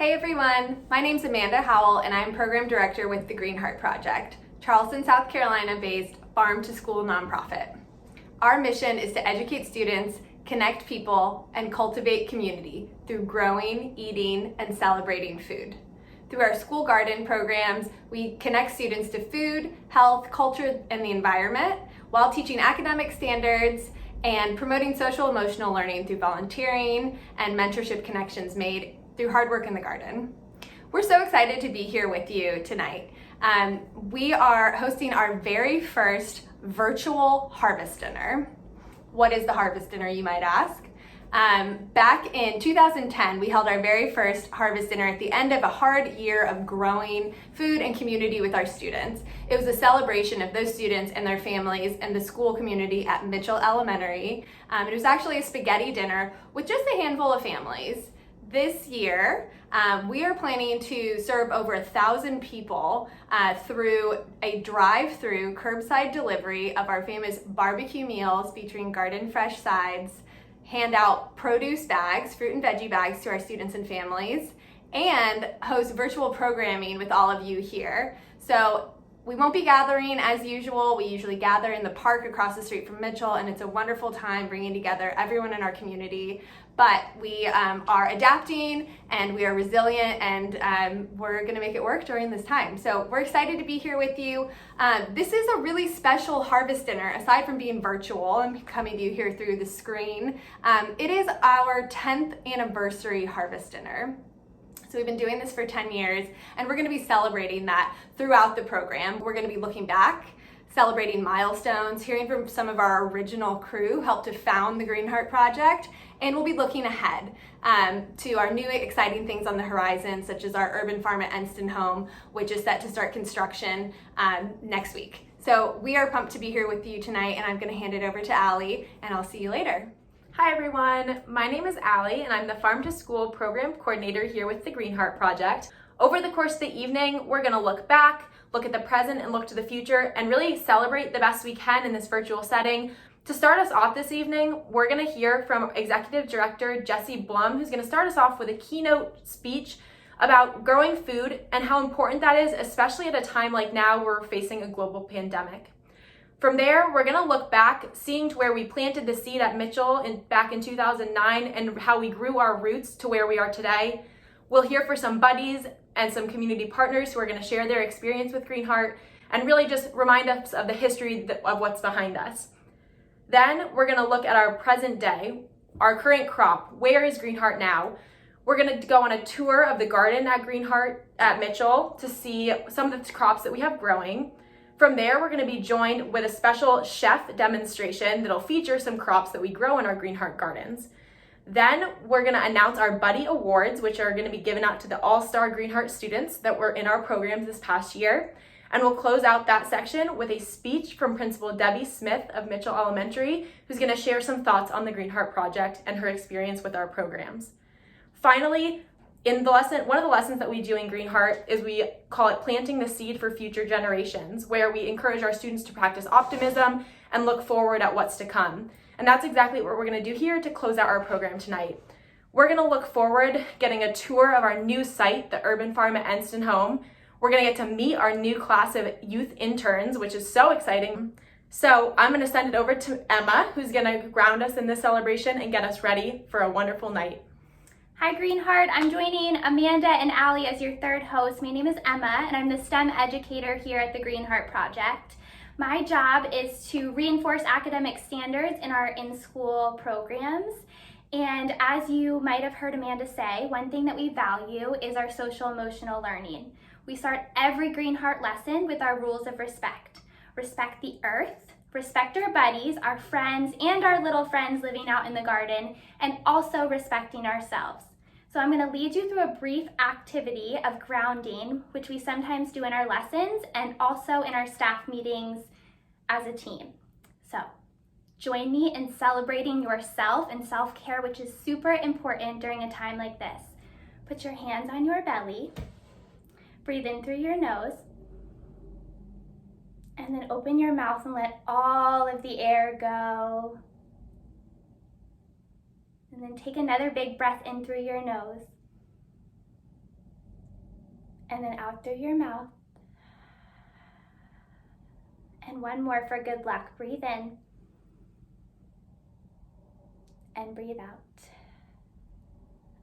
Hey everyone, my name's Amanda Howell and I'm Program Director with the Green Heart Project, Charleston, South Carolina-based farm-to-school nonprofit. Our mission is to educate students, connect people, and cultivate community through growing, eating, and celebrating food. Through our school garden programs, we connect students to food, health, culture, and the environment while teaching academic standards and promoting social emotional learning through volunteering and mentorship connections made through hard work in the garden. We're so excited to be here with you tonight. We are hosting our very first virtual harvest dinner. What is the harvest dinner, you might ask? Back in 2010, we held our very first harvest dinner at the end of a hard year of growing food and community with our students. It was a celebration of those students and their families and the school community at Mitchell Elementary. It was actually a spaghetti dinner with just a handful of families. This year, we are planning to serve over 1,000 people through a drive-through curbside delivery of our famous barbecue meals featuring garden fresh sides, hand out produce bags, fruit and veggie bags to our students and families, and host virtual programming with all of you here. So we won't be gathering as usual. We usually gather in the park across the street from Mitchell, and it's a wonderful time bringing together everyone in our community. But we are adapting and we are resilient, and we're gonna make it work during this time. So we're excited to be here with you. This is a really special harvest dinner. Aside from being virtual and coming to you here through the screen, it is our 10th anniversary harvest dinner. So we've been doing this for 10 years, and we're gonna be celebrating that throughout the program. We're gonna be looking back, celebrating milestones, hearing from some of our original crew who helped to found the Green Heart Project, and we'll be looking ahead to our new exciting things on the horizon, such as our urban farm at Enston Home, which is set to start construction next week. So we are pumped to be here with you tonight, and I'm gonna hand it over to Allie, and I'll see you later. Hi everyone, my name is Allie and I'm the Farm to School Program Coordinator here with the Green Heart Project. Over the course of the evening, we're gonna look back, look at the present, and look to the future, and really celebrate the best we can in this virtual setting. To start us off this evening, we're gonna hear from Executive Director Jesse Blum, who's gonna start us off with a keynote speech about growing food and how important that is, especially at a time like now where we're facing a global pandemic. From there, we're gonna look back, seeing to where we planted the seed at Mitchell back in 2009 and how we grew our roots to where we are today. We'll hear from some buddies and some community partners who are gonna share their experience with Green Heart and really just remind us of the history of what's behind us. Then we're gonna look at our present day, our current crop. Where is Green Heart now? We're gonna go on a tour of the garden at Green Heart at Mitchell to see some of the crops that we have growing. From there, we're gonna be joined with a special chef demonstration that'll feature some crops that we grow in our Green Heart gardens. Then we're gonna announce our Buddy Awards, which are gonna be given out to the All-Star Green Heart students that were in our programs this past year. And we'll close out that section with a speech from Principal Debbie Smith of Mitchell Elementary, who's gonna share some thoughts on the Green Heart Project and her experience with our programs. Finally, one of the lessons that we do in Green Heart is we call it planting the seed for future generations, where we encourage our students to practice optimism and look forward at what's to come. And that's exactly what we're gonna do here to close out our program tonight. We're gonna look forward, getting a tour of our new site, the Urban Farm at Enston Home. We're gonna get to meet our new class of youth interns, which is so exciting. So I'm gonna send it over to Emma, who's gonna ground us in this celebration and get us ready for a wonderful night. Hi Green Heart, I'm joining Amanda and Allie as your third host. My name is Emma and I'm the STEM educator here at the Green Heart Project. My job is to reinforce academic standards in our in-school programs. And as you might have heard Amanda say, one thing that we value is our social emotional learning. We start every Green Heart lesson with our rules of respect. Respect the earth, respect our buddies, our friends, and our little friends living out in the garden, and also respecting ourselves. So I'm gonna lead you through a brief activity of grounding, which we sometimes do in our lessons and also in our staff meetings as a team. So join me in celebrating yourself and self-care, which is super important during a time like this. Put your hands on your belly, breathe in through your nose, and then open your mouth and let all of the air go. And then take another big breath in through your nose. And then out through your mouth. And one more for good luck. Breathe in. And breathe out.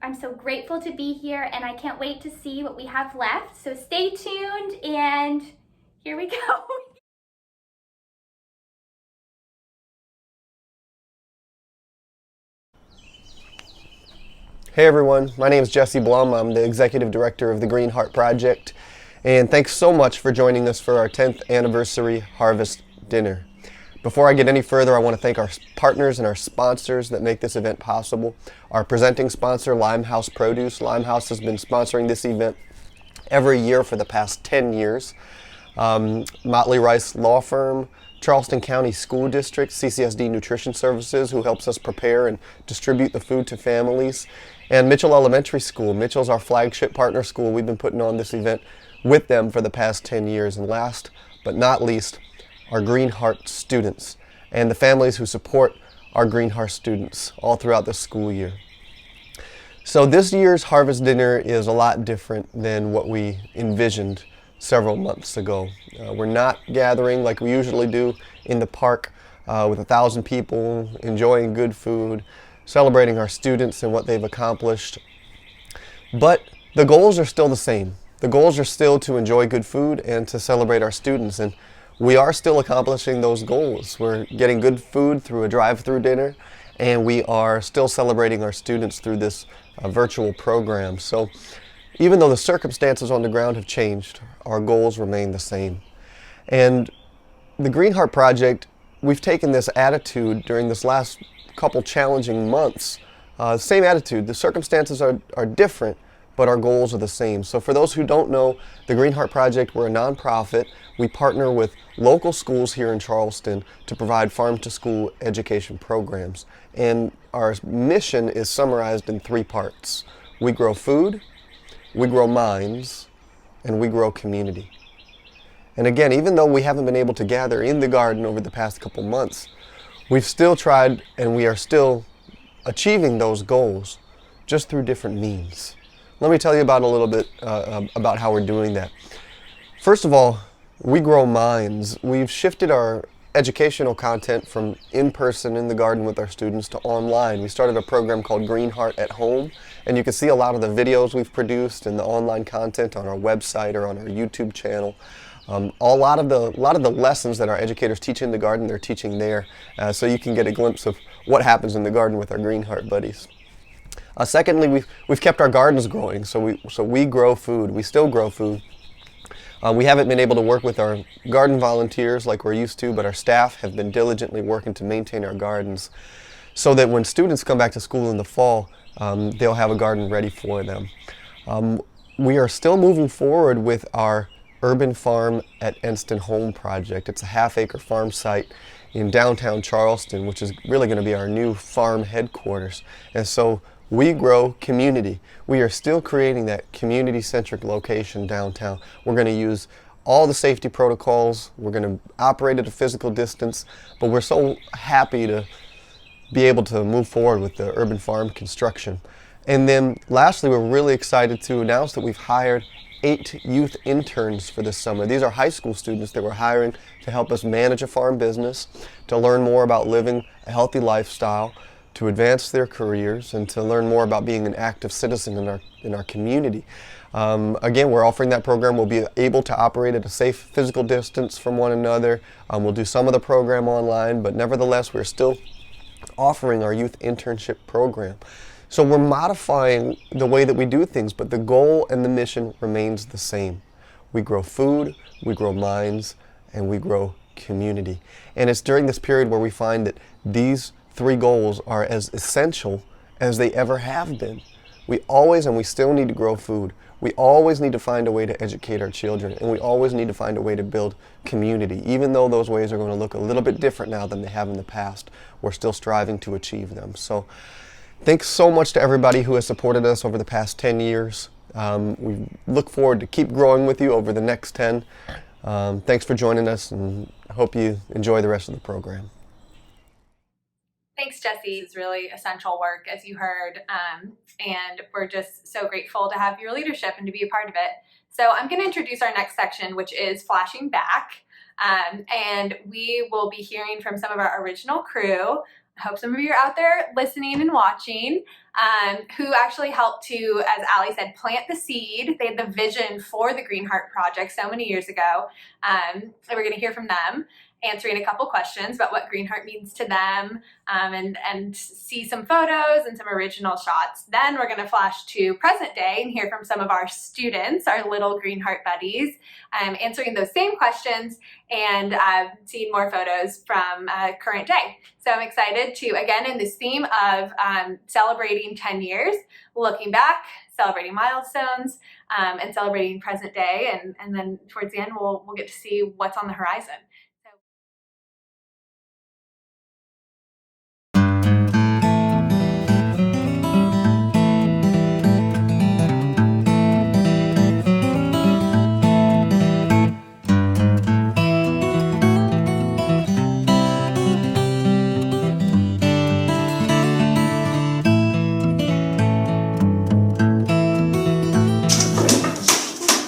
I'm so grateful to be here, and I can't wait to see what we have left. So stay tuned, and here we go. Hey everyone, my name is Jesse Blum. I'm the Executive Director of the Green Heart Project, and thanks so much for joining us for our 10th anniversary Harvest Dinner. Before I get any further, I want to thank our partners and our sponsors that make this event possible. Our presenting sponsor, Limehouse Produce. Limehouse has been sponsoring this event every year for the past 10 years. Motley Rice Law Firm, Charleston County School District, CCSD Nutrition Services, who helps us prepare and distribute the food to families, and Mitchell Elementary School. Mitchell's our flagship partner school. We've been putting on this event with them for the past 10 years. And last but not least, our Green Heart students and the families who support our Green Heart students all throughout the school year. So this year's Harvest Dinner is a lot different than what we envisioned several months ago. We're not gathering like we usually do in the park with 1,000 people, enjoying good food, celebrating our students and what they've accomplished. But the goals are still the same. The goals are still to enjoy good food and to celebrate our students, and we are still accomplishing those goals. We're getting good food through a drive-through dinner, and we are still celebrating our students through this virtual program. So even though the circumstances on the ground have changed, our goals remain the same. And the Green Heart Project, we've taken this attitude during this last couple challenging months. Same attitude. The circumstances are different, but our goals are the same. So for those who don't know, the Green Heart Project, we're a nonprofit. We partner with local schools here in Charleston to provide farm-to-school education programs. And our mission is summarized in 3 parts. We grow food, we grow minds, and we grow community. And again, even though we haven't been able to gather in the garden over the past couple months, we've still tried, and we are still achieving those goals just through different means. Let me tell you about a little bit about how we're doing that. First of all, we grow minds. We've shifted our educational content from in-person in the garden with our students to online. We started a program called Green Heart at Home, and you can see a lot of the videos we've produced and the online content on our website or on our YouTube channel. A lot of the lessons that our educators teach in the garden, they're teaching there, so you can get a glimpse of what happens in the garden with our Green Heart buddies. Secondly, we've kept our gardens growing, so we grow food. We still grow food. We haven't been able to work with our garden volunteers like we're used to, but our staff have been diligently working to maintain our gardens so that when students come back to school in the fall, they'll have a garden ready for them. We are still moving forward with our Urban Farm at Enston Home project. It's a half-acre farm site in downtown Charleston, which is really going to be our new farm headquarters. And so we grow community. We are still creating that community-centric location downtown. We're going to use all the safety protocols. We're going to operate at a physical distance, but we're so happy to be able to move forward with the urban farm construction. And then lastly, we're really excited to announce that we've hired 8 youth interns for this summer. These are high school students that we're hiring to help us manage a farm business, to learn more about living a healthy lifestyle, to advance their careers, and to learn more about being an active citizen in our community. Again, we're offering that program. We'll be able to operate at a safe physical distance from one another. We'll do some of the program online, but nevertheless, we're still offering our youth internship program. So we're modifying the way that we do things, but the goal and the mission remains the same. We grow food, we grow minds, and we grow community. And it's during this period where we find that these 3 goals are as essential as they ever have been. We always, and we still need to grow food. We always need to find a way to educate our children, and we always need to find a way to build community. Even though those ways are going to look a little bit different now than they have in the past, we're still striving to achieve them. So thanks so much to everybody who has supported us over the past 10 years. We look forward to keep growing with you over the next 10. Thanks for joining us, and I hope you enjoy the rest of the program. Thanks, Jesse. This is really essential work, as you heard, and we're just so grateful to have your leadership and to be a part of it. So I'm going to introduce our next section, which is Flashing Back, and we will be hearing from some of our original crew. I hope some of you are out there listening and watching, who actually helped to, as Allie said, plant the seed. They had the vision for the Green Heart Project so many years ago, and we're going to hear from them, answering a couple questions about what Green Heart means to them, and see some photos and some original shots. Then we're going to flash to present day and hear from some of our students, our little Green Heart buddies, answering those same questions and seeing more photos from current day. So I'm excited to, again, in this theme of celebrating 10 years, looking back, celebrating milestones, and celebrating present day, and then towards the end we'll get to see what's on the horizon.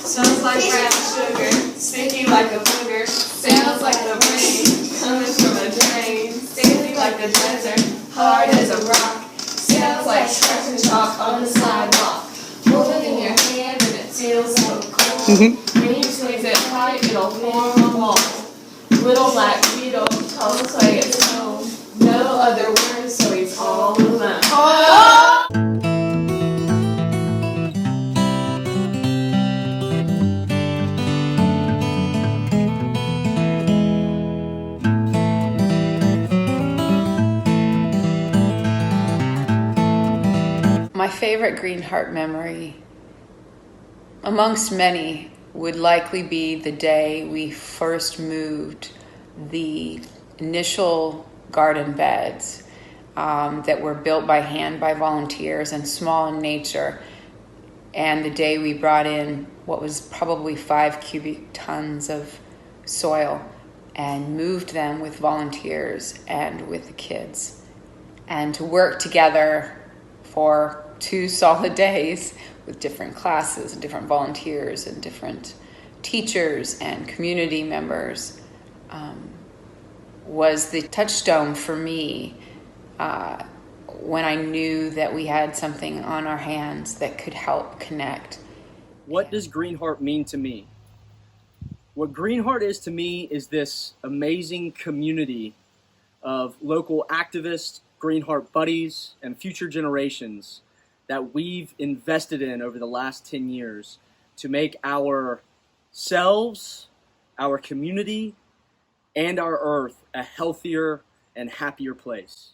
Sounds like brown sugar, sticky like a booger. Sounds like the rain coming from a drain. Sticky like the desert, hard as a rock. Sounds like scratching chalk on the sidewalk. Moving in your hand and it feels so cold. When you squeeze it tight, it'll form a ball. Little black beetle tells Clay it's home. No other words, so he's all alone. My favorite Green Heart memory, amongst many, would likely be the day we first moved the initial garden beds that were built by hand by volunteers and small in nature, and the day we brought in what was probably 5 cubic tons of soil and moved them with volunteers and with the kids, and to work together for 2 solid days with different classes and different volunteers and different teachers and community members was the touchstone for me when I knew that we had something on our hands that could help connect. What does Green Heart mean to me? What Green Heart is to me is this amazing community of local activists, Green Heart buddies, and future generations that we've invested in over the last 10 years to make ourselves, our community, and our earth a healthier and happier place.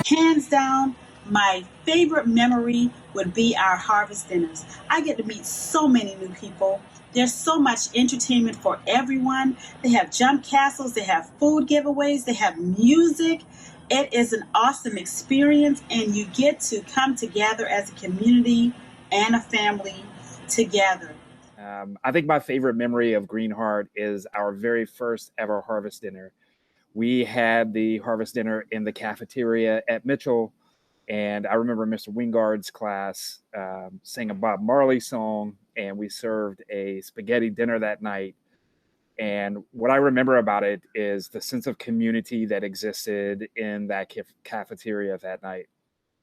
Hands down, my favorite memory would be our harvest dinners. I get to meet so many new people. There's so much entertainment for everyone. They have jump castles, they have food giveaways, they have music. It is an awesome experience, and you get to come together as a community and a family together. I think my favorite memory of Green Heart is our very first ever harvest dinner. We had the harvest dinner in the cafeteria at Mitchell, and I remember Mr. Wingard's class sang a Bob Marley song, and we served a spaghetti dinner that night. And what I remember about it is the sense of community that existed in that cafeteria that night.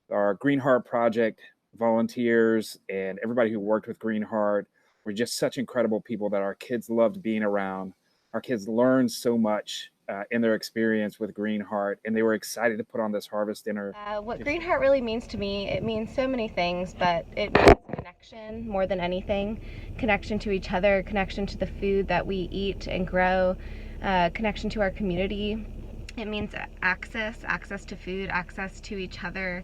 Our Green Heart Project volunteers and everybody who worked with Green Heart were just such incredible people that our kids loved being around. Our kids learned so much in their experience with Green Heart, and they were excited to put on this harvest dinner. What Green Heart really means to me, it means so many things, but it means connection more than anything. Connection to each other, connection to the food that we eat and grow, connection to our community. It means access to food, access to each other,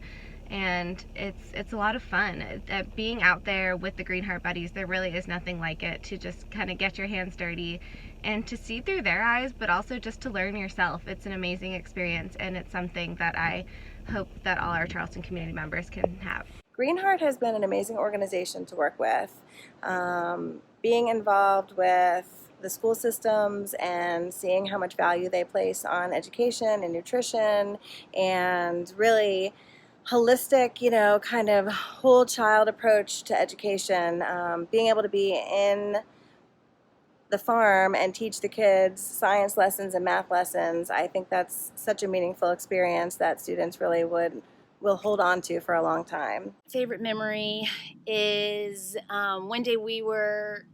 and it's a lot of fun. Being out there with the Green Heart Buddies, there really is nothing like it, to just kind of get your hands dirty and to see through their eyes, but also just to learn yourself. It's an amazing experience, and it's something that I hope that all our Charleston community members can have. Green Heart has been an amazing organization to work with. being involved with the school systems and seeing how much value they place on education and nutrition and really holistic, kind of whole child approach to education. Being able to be in the farm and teach the kids science lessons and math lessons, I think that's such a meaningful experience that students really will hold on to for a long time. Favorite memory is one day we were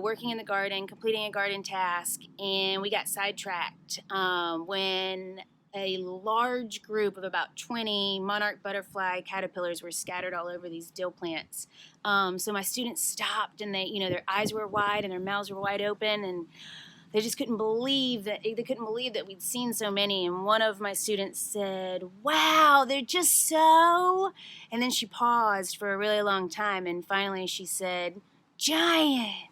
working in the garden, completing a garden task, and we got sidetracked when a large group of about 20 monarch butterfly caterpillars were scattered all over these dill plants. So my students stopped, and they, their eyes were wide and their mouths were wide open, and they just couldn't believe that we'd seen so many. And one of my students said, "Wow, they're just so," and then she paused for a really long time, and finally she said, "Giant."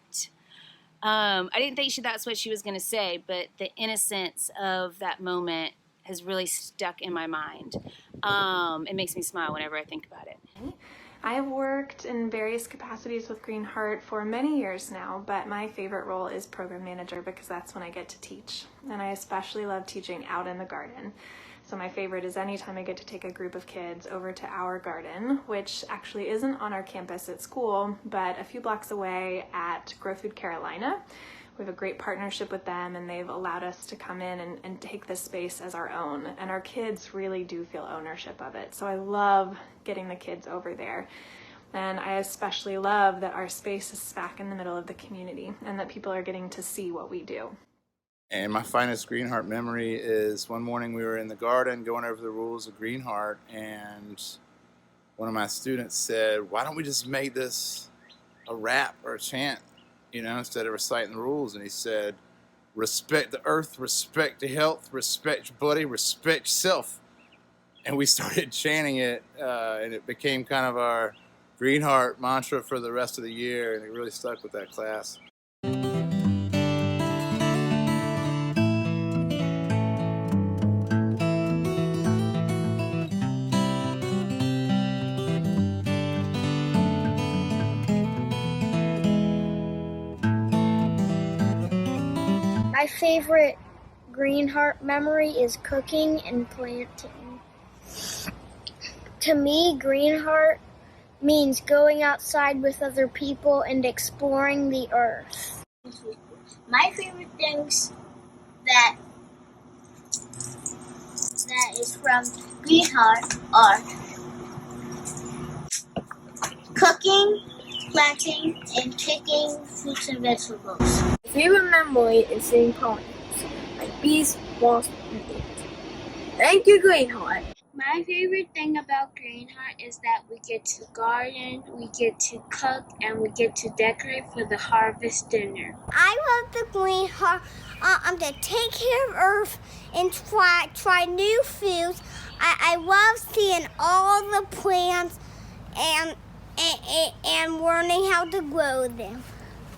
I didn't think that's what she was going to say, but the innocence of that moment has really stuck in my mind. It makes me smile whenever I think about it. I have worked in various capacities with Green Heart for many years now, but my favorite role is program manager because that's when I get to teach. And I especially love teaching out in the garden. So my favorite is anytime I get to take a group of kids over to our garden, which actually isn't on our campus at school, but a few blocks away at Grow Food Carolina. We have a great partnership with them, and they've allowed us to come in and take this space as our own. And our kids really do feel ownership of it. So I love getting the kids over there. And I especially love that our space is back in the middle of the community and that people are getting to see what we do. And my finest Green Heart memory is one morning we were in the garden going over the rules of Green Heart, and one of my students said, "Why don't we just make this a rap or a chant, instead of reciting the rules?" And he said, "Respect the earth, respect your health, respect your buddy, respect yourself." And we started chanting it, and it became kind of our Green Heart mantra for the rest of the year, and it really stuck with that class. My favorite Green Heart memory is cooking and planting. To me, Green Heart means going outside with other people and exploring the earth. My favorite things that is from Green Heart are cooking, planting, and picking fruits and vegetables. My favorite memory is seeing poems like bees, wasps, and ants. Thank you, Green Heart. My favorite thing about Green Heart is that we get to garden, we get to cook, and we get to decorate for the harvest dinner. I love the Green Heart. To take care of Earth and try new foods. I love seeing all the plants and learning how to grow them.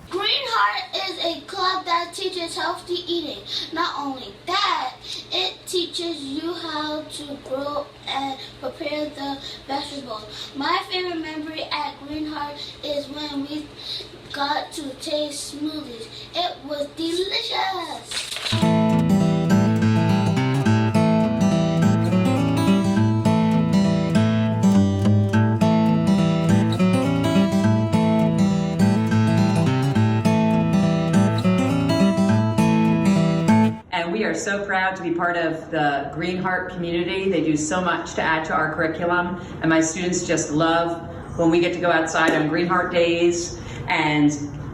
Green Heart is a club that teaches healthy eating. Not only that, it teaches you how to grow and prepare the vegetables. My favorite memory at Green Heart is when we got to taste smoothies. It was delicious. We are so proud to be part of the Green Heart community. They do so much to add to our curriculum, and my students just love when we get to go outside on Green Heart days and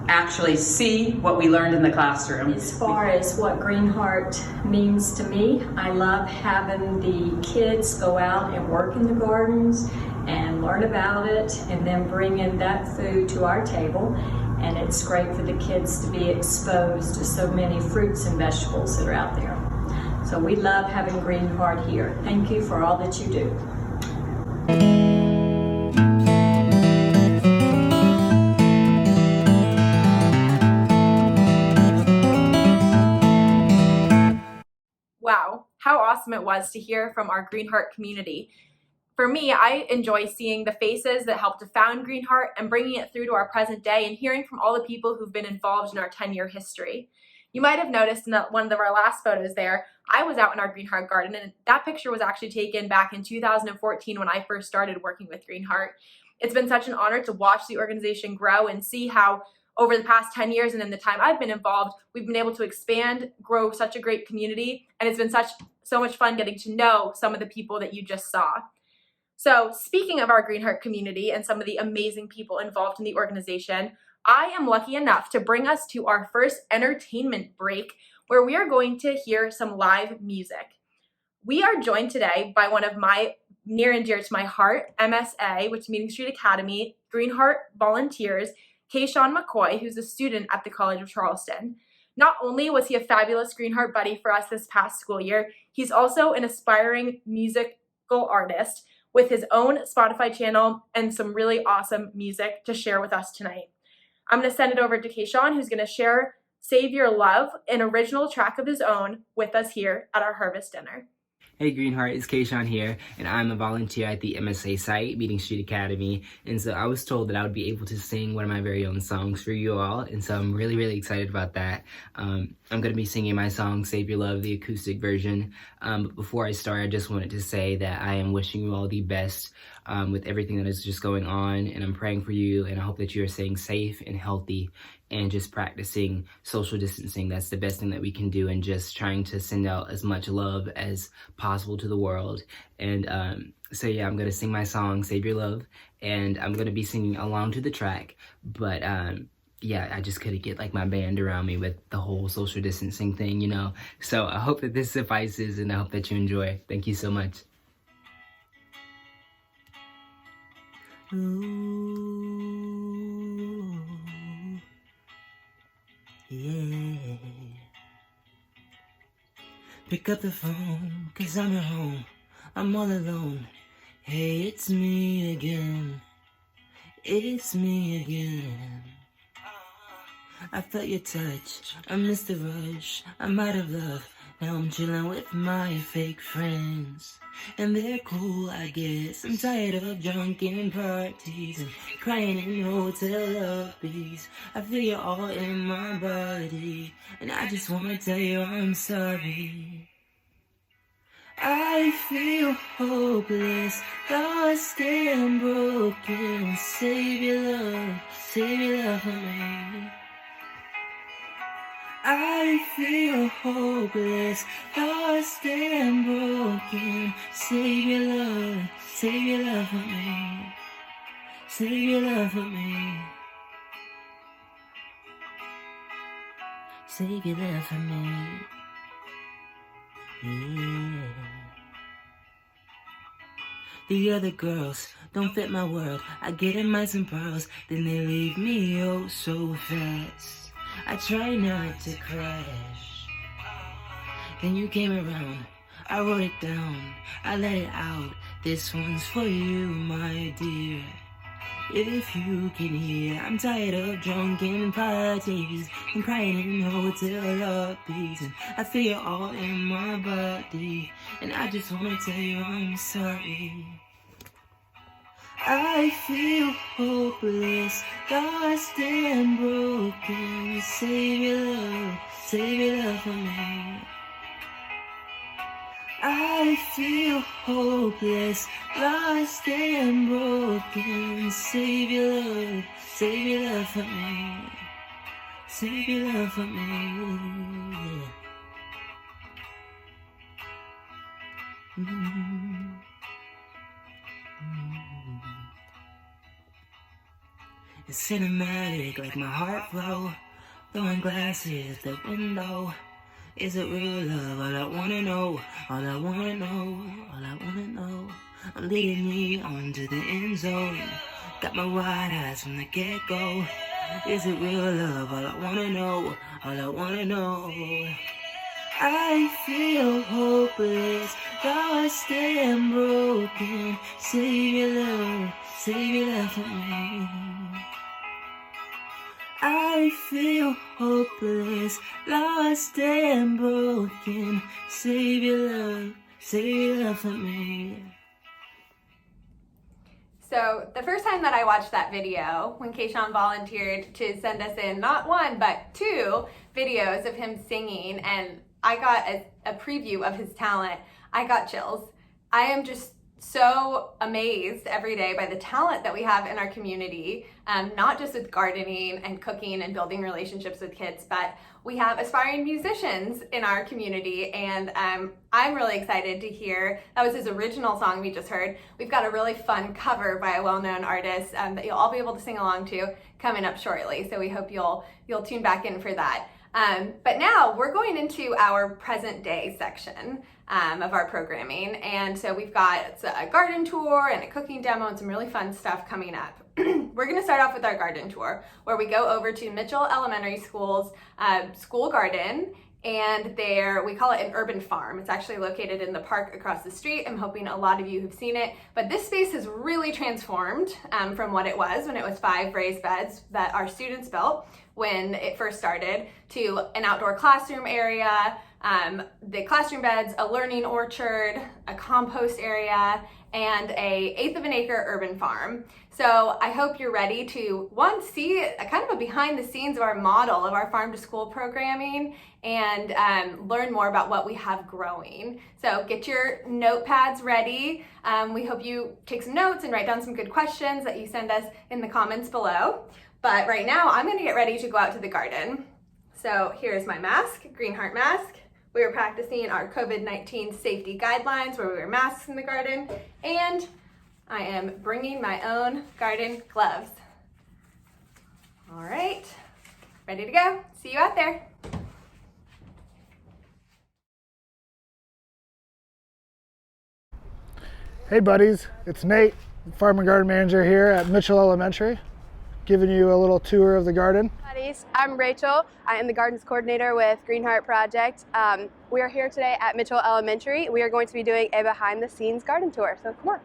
actually see what we learned in the classroom. As far as what Green Heart means to me, I love having the kids go out and work in the gardens and learn about it and then bring in that food to our table. And it's great for the kids to be exposed to so many fruits and vegetables that are out there. So we love having Green Heart here. Thank you for all that you do. Wow, how awesome it was to hear from our Green Heart community. For me, I enjoy seeing the faces that helped to found Green Heart and bringing it through to our present day and hearing from all the people who've been involved in our 10-year history. You might have noticed in one of our last photos there, I was out in our Green Heart garden, and that picture was actually taken back in 2014 when I first started working with Green Heart. It's been such an honor to watch the organization grow and see how over the past 10 years and in the time I've been involved, we've been able to expand, grow such a great community, and it's been so much fun getting to know some of the people that you just saw. So speaking of our Green Heart community and some of the amazing people involved in the organization, I am lucky enough to bring us to our first entertainment break where we are going to hear some live music. We are joined today by one of my near and dear to my heart, MSA, which is Meeting Street Academy, Green Heart volunteers, Kayshawn McCoy, who's a student at the College of Charleston. Not only was he a fabulous Green Heart buddy for us this past school year, he's also an aspiring musical artist with his own Spotify channel and some really awesome music to share with us tonight. I'm going to send it over to Kayshawn, who's going to share Save Your Love, an original track of his own, with us here at our Harvest Dinner. Hey Green Heart, it's Kayshawn here, and I'm a volunteer at the MSA site, Meeting Street Academy, and so I was told that I would be able to sing one of my very own songs for you all, and so I'm really, really excited about that. I'm going to be singing my song, Save Your Love, the acoustic version, but before I start, I just wanted to say that I am wishing you all the best with everything that is just going on, and I'm praying for you, and I hope that you are staying safe and healthy and just practicing social distancing. That's the best thing that we can do, and just trying to send out as much love as possible to the world. And so yeah, I'm gonna sing my song, Save Your Love, and I'm gonna be singing along to the track, but yeah, I just couldn't get like my band around me with the whole social distancing thing, you know? So I hope that this suffices, and I hope that you enjoy. Thank you so much. Ooh, yeah. Pick up the phone, 'cause I'm at home. I'm all alone. Hey, it's me again. It's me again. I felt your touch. I missed the rush. I'm out of love. Now I'm chilling with my fake friends. And they're cool, I guess. I'm tired of drunken parties and crying in hotel lobbies. I feel you all in my body, and I just wanna tell you I'm sorry. I feel hopeless, lost and broken. Save your love for me. I feel hopeless, lost and broken. Save your love for me. Save your love for me. Save your love for me. Yeah. The other girls don't fit my world. I get in my some pearls, then they leave me oh so fast. I try not to crash. Then you came around, I wrote it down, I let it out. This one's for you, my dear. If you can hear, I'm tired of drunken parties and crying in hotel lobbies, and I feel you all in my body, and I just wanna tell you I'm sorry. I feel hopeless, lost and broken. Save your love for me. I feel hopeless, lost and broken. Save your love for me. Save your love for me. It's cinematic, like my heart flow, throwing glasses at the window. Is it real love? All I wanna know, all I wanna know, all I wanna know. I'm leading me onto the end zone. Got my wide eyes from the get-go. Is it real love? All I wanna know, all I wanna know. I feel hopeless, lost and broken. Save your love for me. I feel hopeless, lost and broken. Save your love for me. So the first time that I watched that video, when Kayshawn volunteered to send us in not one, but 2 videos of him singing, and I got a preview of his talent, I got chills. I am just so amazed every day by the talent that we have in our community, not just with gardening and cooking and building relationships with kids, but we have aspiring musicians in our community, and I'm really excited to hear, that was his original song we just heard. We've got a really fun cover by a well-known artist that you'll all be able to sing along to coming up shortly, so we hope you'll tune back in for that. But now we're going into our present day section of our programming, and so we've got a garden tour and a cooking demo and some really fun stuff coming up. We're going to start off with our garden tour, where we go over to Mitchell Elementary School's school garden, and there we call it an urban farm. It's actually located in the park across the street. I'm hoping a lot of you have seen it, but this space has really transformed from what it was when it was 5 raised beds that our students built when it first started, to an outdoor classroom area, the classroom beds, a learning orchard, a compost area, and a 1/8 of an acre urban farm. So I hope you're ready to, one, see a kind of a behind the scenes of our model of our farm to school programming, and learn more about what we have growing. So get your notepads ready. We hope you take some notes and write down some good questions that you send us in the comments below. But right now I'm gonna get ready to go out to the garden. So here's my mask, Green Heart mask. We were practicing our COVID-19 safety guidelines where we wear masks in the garden, and I am bringing my own garden gloves. All right, ready to go. See you out there. Hey buddies, it's Nate, Farm and Garden Manager here at Mitchell Elementary, giving you a little tour of the garden. Buddies, I'm Rachel. I am the Gardens Coordinator with Green Heart Project. We are here today at Mitchell Elementary. We are going to be doing a behind the scenes garden tour, so come on.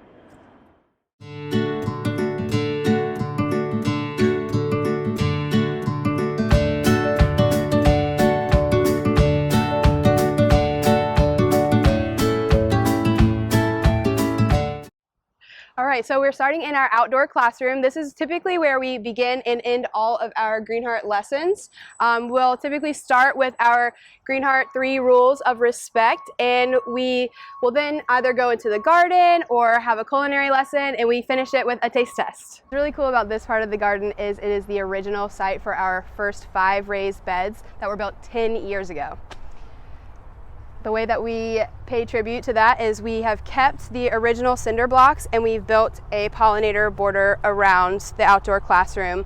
All right, so we're starting in our outdoor classroom. This is typically where we begin and end all of our Green Heart lessons. We'll typically start with our Green Heart 3 rules of respect, and we will then either go into the garden or have a culinary lesson, and we finish it with a taste test. What's really cool about this part of the garden is it is the original site for our first 5 raised beds that were built 10 years ago. The way that we pay tribute to that is we have kept the original cinder blocks, and we've built a pollinator border around the outdoor classroom.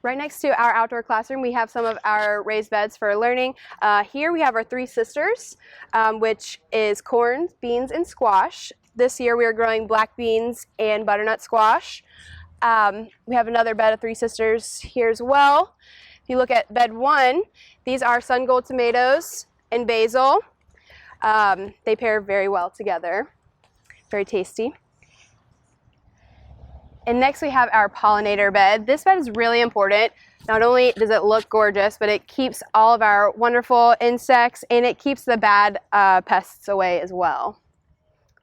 Right next to our outdoor classroom, we have some of our raised beds for learning. Here we have our 3 sisters, which is corn, beans, and squash. This year we are growing black beans and butternut squash. We have another bed of 3 sisters here as well. If you look at bed 1, these are sun gold tomatoes and basil. They pair very well together, very tasty. And next we have our pollinator bed. This bed is really important. Not only does it look gorgeous, but it keeps all of our wonderful insects, and it keeps the bad pests away as well.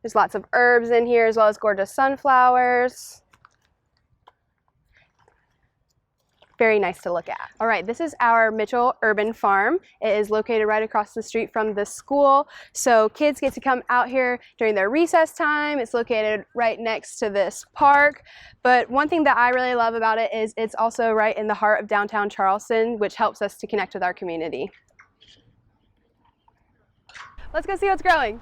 There's lots of herbs in here, as well as gorgeous sunflowers. Very nice to look at. All right, this is our Mitchell Urban Farm. It is located right across the street from the school, so kids get to come out here during their recess time. It's located right next to this park, but one thing that I really love about it is it's also right in the heart of downtown Charleston, which helps us to connect with our community. Let's go see what's growing.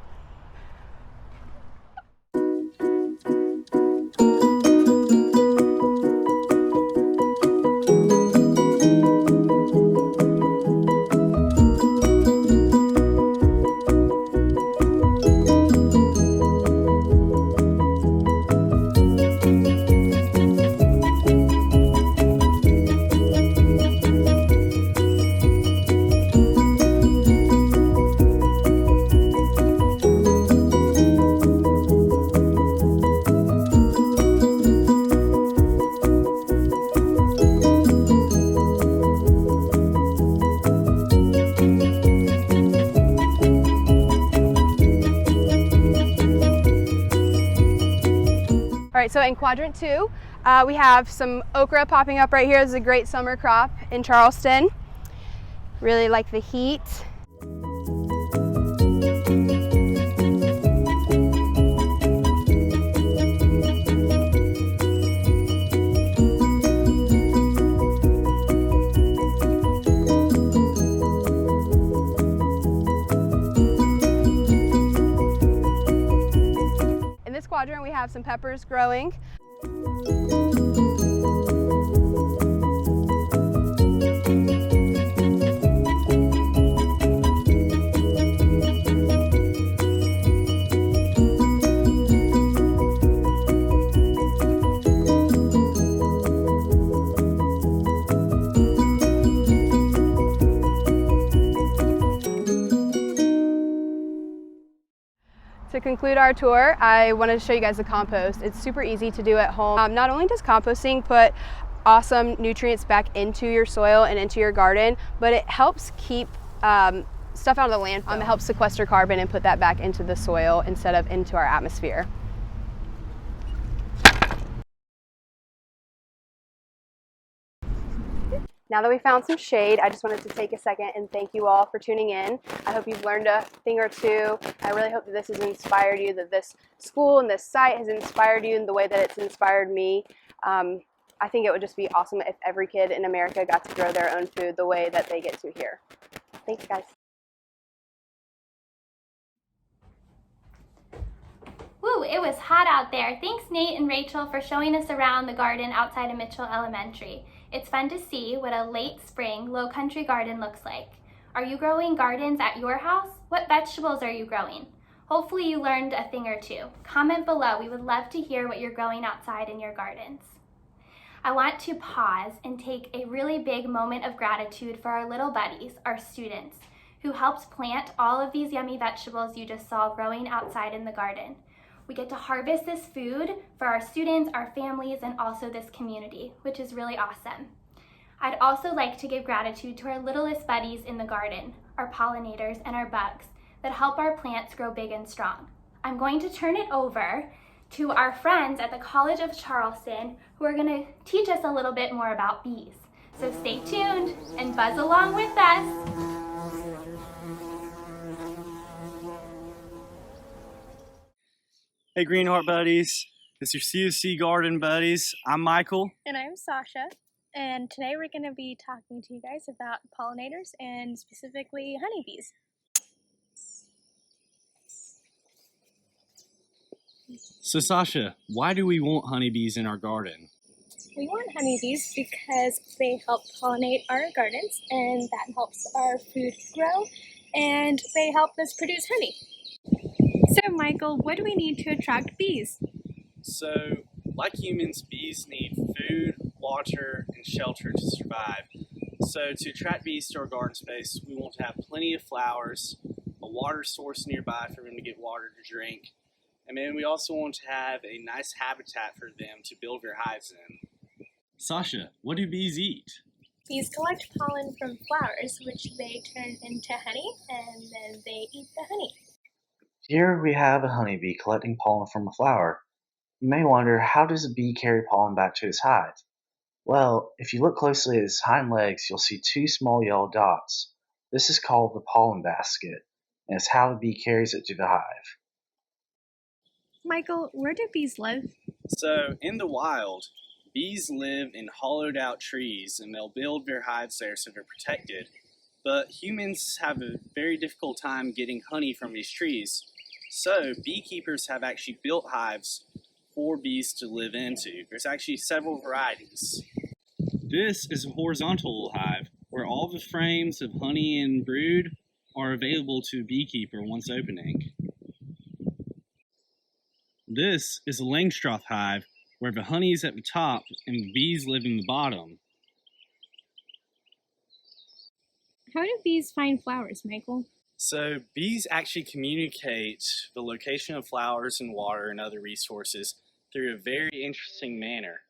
right, so in quadrant 2, we have some okra popping up right here. This is a great summer crop in Charleston. Really like the heat. In this quadrant, we have some peppers growing. To conclude our tour, I wanted to show you guys the compost. It's super easy to do at home. Not only does composting put awesome nutrients back into your soil and into your garden, but it helps keep stuff out of the landfill. It helps sequester carbon and put that back into the soil instead of into our atmosphere. Now that we found some shade, I just wanted to take a second and thank you all for tuning in. I hope you've learned a thing or two. I really hope that this has inspired you, that this school and this site has inspired you in the way that it's inspired me. I think it would just be awesome if every kid in America got to grow their own food the way that they get to here. Thanks, guys. Woo, it was hot out there. Thanks Nate and Rachel for showing us around the garden outside of Mitchell Elementary. It's fun to see what a late spring low country garden looks like. Are you growing gardens at your house? What vegetables are you growing? Hopefully you learned a thing or two. Comment below. We would love to hear what you're growing outside in your gardens. I want to pause and take a really big moment of gratitude for our little buddies, our students, who helped plant all of these yummy vegetables you just saw growing outside in the garden. We get to harvest this food for our students, our families, and also this community, which is really awesome. I'd also like to give gratitude to our littlest buddies in the garden, our pollinators and our bugs that help our plants grow big and strong. I'm going to turn it over to our friends at the College of Charleston who are going to teach us a little bit more about bees. So stay tuned and buzz along with us. Hey Green Heart buddies, it's your COC Garden buddies. I'm Michael. And I'm Sasha, and today we're going to be talking to you guys about pollinators and specifically honeybees. So Sasha, why do we want honeybees in our garden? We want honeybees because they help pollinate our gardens, and that helps our food grow, and they help us produce honey. So Michael, what do we need to attract bees? So, like humans, bees need food, water, and shelter to survive. So to attract bees to our garden space, we want to have plenty of flowers, a water source nearby for them to get water to drink, and then we also want to have a nice habitat for them to build their hives in. Sasha, what do bees eat? Bees collect pollen from flowers, which they turn into honey, and then they eat the honey. Here we have a honeybee collecting pollen from a flower. You may wonder, how does a bee carry pollen back to his hive? Well, if you look closely at his hind legs, you'll see two small yellow dots. This is called the pollen basket, and it's how the bee carries it to the hive. Michael, where do bees live? So, in the wild, bees live in hollowed out trees, and they'll build their hives there so they're protected. But humans have a very difficult time getting honey from these trees. So beekeepers have actually built hives for bees to live into. There's actually several varieties. This is a horizontal hive where all the frames of honey and brood are available to a beekeeper once opening. This is a Langstroth hive where the honey is at the top and the bees live in the bottom. How do bees find flowers, Michael? So bees actually communicate the location of flowers and water and other resources through a very interesting manner.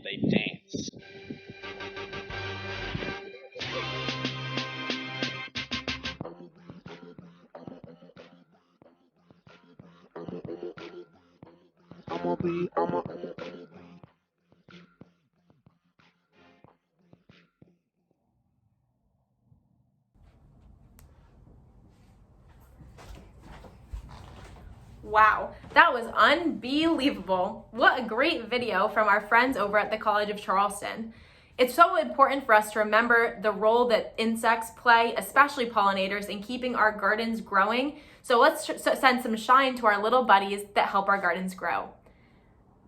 They dance. Wow, that was unbelievable. What a great video from our friends over at the College of Charleston. It's so important for us to remember the role that insects play, especially pollinators, in keeping our gardens growing. So let's send some shine to our little buddies that help our gardens grow.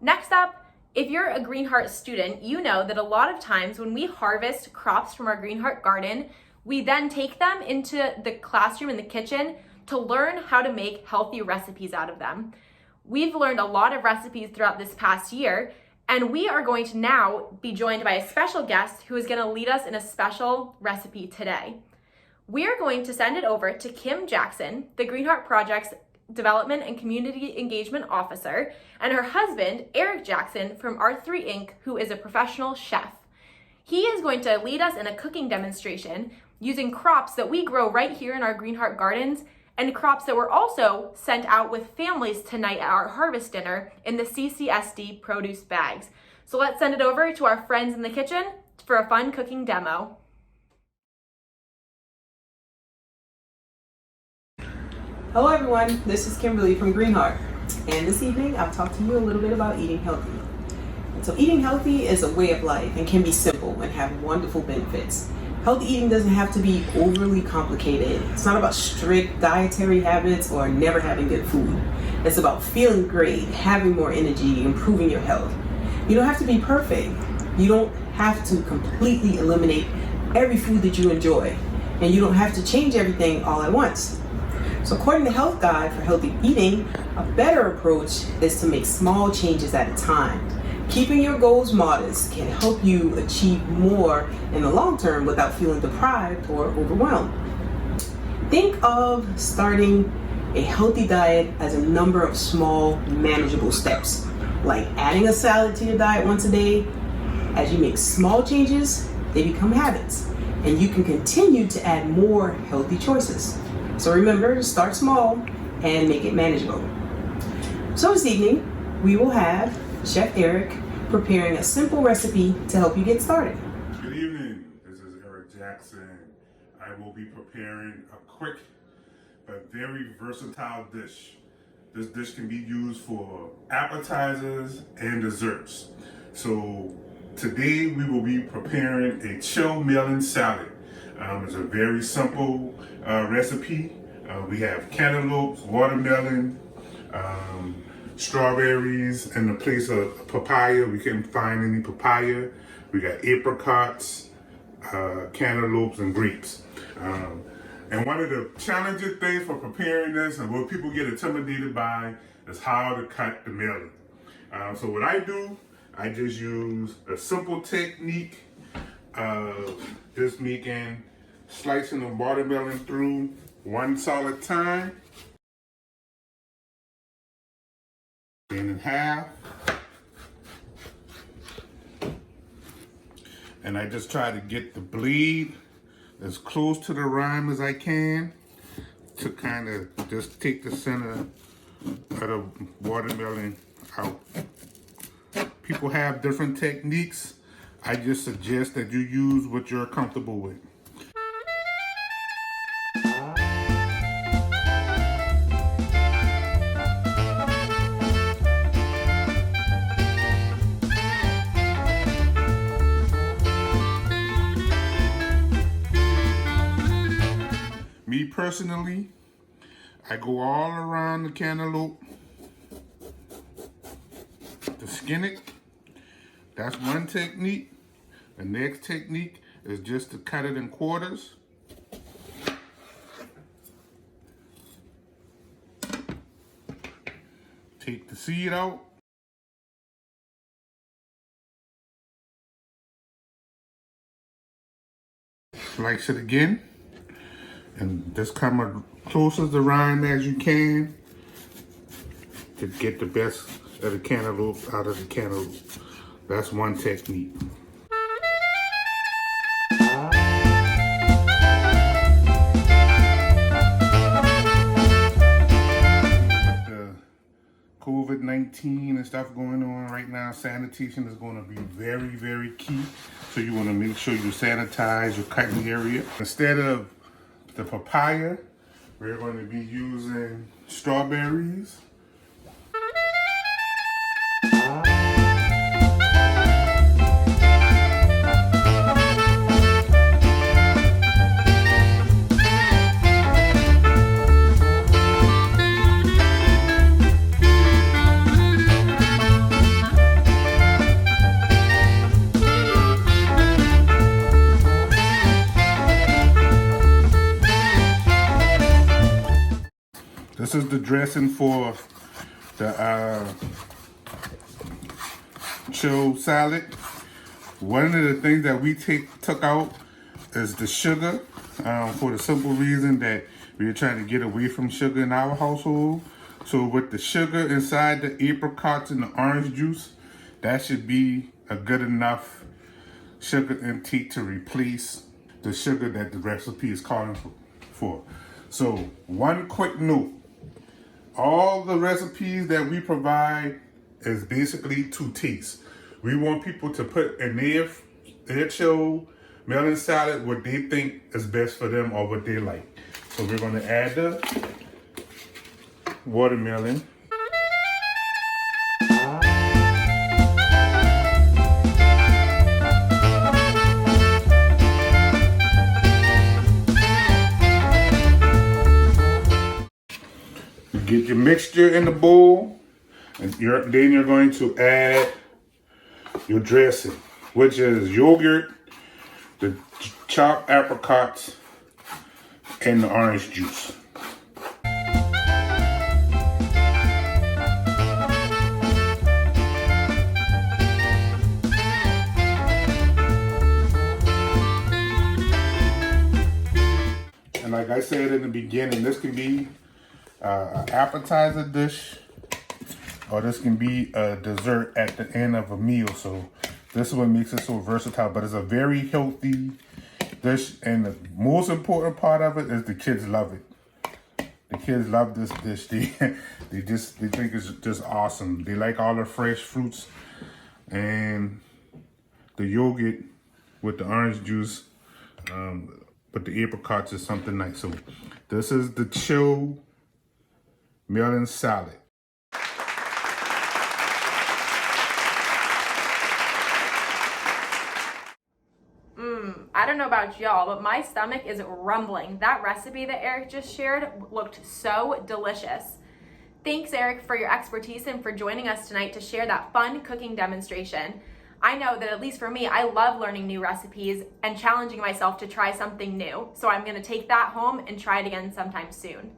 Next up, if you're a Greenheart student, you know that a lot of times when we harvest crops from our Greenheart garden, we then take them into the classroom in the kitchen to learn how to make healthy recipes out of them. We've learned a lot of recipes throughout this past year, and we are going to now be joined by a special guest who is going to lead us in a special recipe today. We are going to send it over to Kim Jackson, the Greenheart Project's Development and Community Engagement Officer, and her husband, Eric Jackson from R3 Inc., who is a professional chef. He is going to lead us in a cooking demonstration using crops that we grow right here in our Greenheart gardens and crops that were also sent out with families tonight at our harvest dinner in the CCSD produce bags. So let's send it over to our friends in the kitchen for a fun cooking demo. Hello everyone, this is Kimberly from Greenheart, and this evening I'll talk to you a little bit about eating healthy. And so eating healthy is a way of life and can be simple and have wonderful benefits. Healthy eating doesn't have to be overly complicated. It's not about strict dietary habits or never having good food. It's about feeling great, having more energy, improving your health. You don't have to be perfect. You don't have to completely eliminate every food that you enjoy. And you don't have to change everything all at once. So according to Health Guide for Healthy Eating, a better approach is to make small changes at a time. Keeping your goals modest can help you achieve more in the long term without feeling deprived or overwhelmed. Think of starting a healthy diet as a number of small, manageable steps, like adding a salad to your diet once a day. As you make small changes, they become habits, and you can continue to add more healthy choices. So remember, start small and make it manageable. So this evening, we will have Chef Eric preparing a simple recipe to help you get started. Good evening, this is Eric Jackson. I will be preparing a quick but very versatile dish. This dish can be used for appetizers and desserts. So today we will be preparing a chill melon salad. It's a very simple recipe. We have cantaloupes, watermelon, strawberries, in the place of papaya. We couldn't find any papaya. We got apricots, cantaloupes, and grapes. And one of the challenging things for preparing this and what people get intimidated by is how to cut the melon. So what I do, I just use a simple technique of just slicing the watermelon through one solid time. In half, and I just try to get the blade as close to the rind as I can to kind of just take the center of the watermelon out. People have different techniques. I just suggest that you use what you're comfortable with. Me personally, I go all around the cantaloupe to skin it. That's one technique. The next technique is just to cut it in quarters. Take the seed out. Slice it again. And just come as close as the rind as you can to get the best of the cantaloupe out of the cantaloupe. That's one technique. Let the cool COVID-19 and stuff going on right now, sanitation is going to be very, very key. So you want to make sure you sanitize your cutting area. Instead of the papaya, we're going to be using strawberries. This is the dressing for the chill salad. One of the things that we took out is the sugar, for the simple reason that we are trying to get away from sugar in our household. So with the sugar inside the apricots and the orange juice, that should be a good enough sugar intake to replace the sugar that the recipe is calling for. So one quick note. All the recipes that we provide is basically to taste. We want people to put in their chill melon salad what they think is best for them or what they like. So we're going to add the watermelon. Get your mixture in the bowl, and then you're going to add your dressing, which is yogurt, the chopped apricots, and the orange juice. And like I said in the beginning, this can be an appetizer dish, or this can be a dessert at the end of a meal. So this is what makes it so versatile, but it's a very healthy dish, and the most important part of it is the kids love it. The kids love this dish. They think it's just awesome. They like all the fresh fruits, and the yogurt with the orange juice, but the apricots is something nice. So this is the chill melon salad. I don't know about y'all, but my stomach is rumbling. That recipe that Eric just shared looked so delicious. Thanks, Eric, for your expertise and for joining us tonight to share that fun cooking demonstration. I know that at least for me, I love learning new recipes and challenging myself to try something new. So I'm gonna take that home and try it again sometime soon.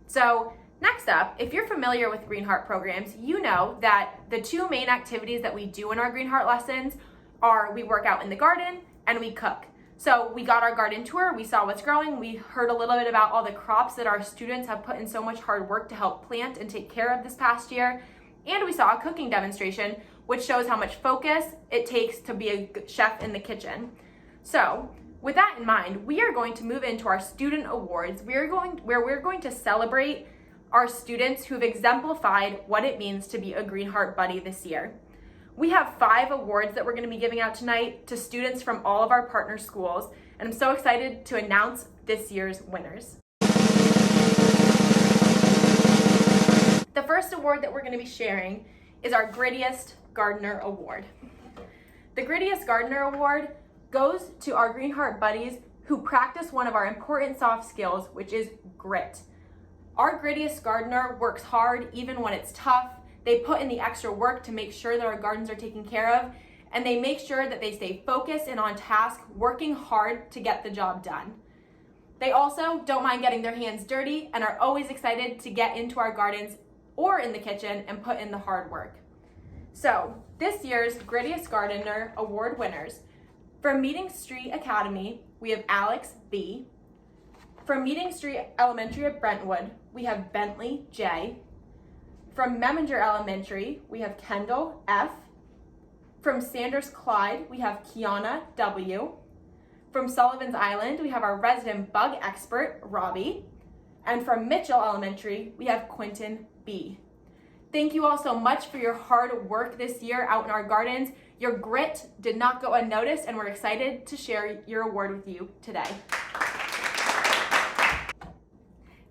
So next up, if you're familiar with Green Heart programs, you know that the two main activities that we do in our Green Heart lessons are we work out in the garden and we cook. So we got our garden tour, we saw what's growing, we heard a little bit about all the crops that our students have put in so much hard work to help plant and take care of this past year, and we saw a cooking demonstration which shows how much focus it takes to be a chef in the kitchen. So with that in mind, we are going to move into our student awards. We're going to celebrate our students who have exemplified what it means to be a Green Heart Buddy this year. We have 5 awards that we're going to be giving out tonight to students from all of our partner schools, and I'm so excited to announce this year's winners. The first award that we're going to be sharing is our Grittiest Gardener Award. The Grittiest Gardener Award goes to our Green Heart Buddies who practice one of our important soft skills, which is grit. Our Grittiest Gardener works hard even when it's tough. They put in the extra work to make sure that our gardens are taken care of, and they make sure that they stay focused and on task, working hard to get the job done. They also don't mind getting their hands dirty and are always excited to get into our gardens or in the kitchen and put in the hard work. So this year's Grittiest Gardener Award winners, from Meeting Street Academy, we have Alex B. From Meeting Street Elementary at Brentwood, we have Bentley J. From Meminger Elementary, we have Kendall F. From Sanders Clyde, we have Kiana W. From Sullivan's Island, we have our resident bug expert, Robbie. And from Mitchell Elementary, we have Quentin B. Thank you all so much for your hard work this year out in our gardens. Your grit did not go unnoticed, and we're excited to share your award with you today.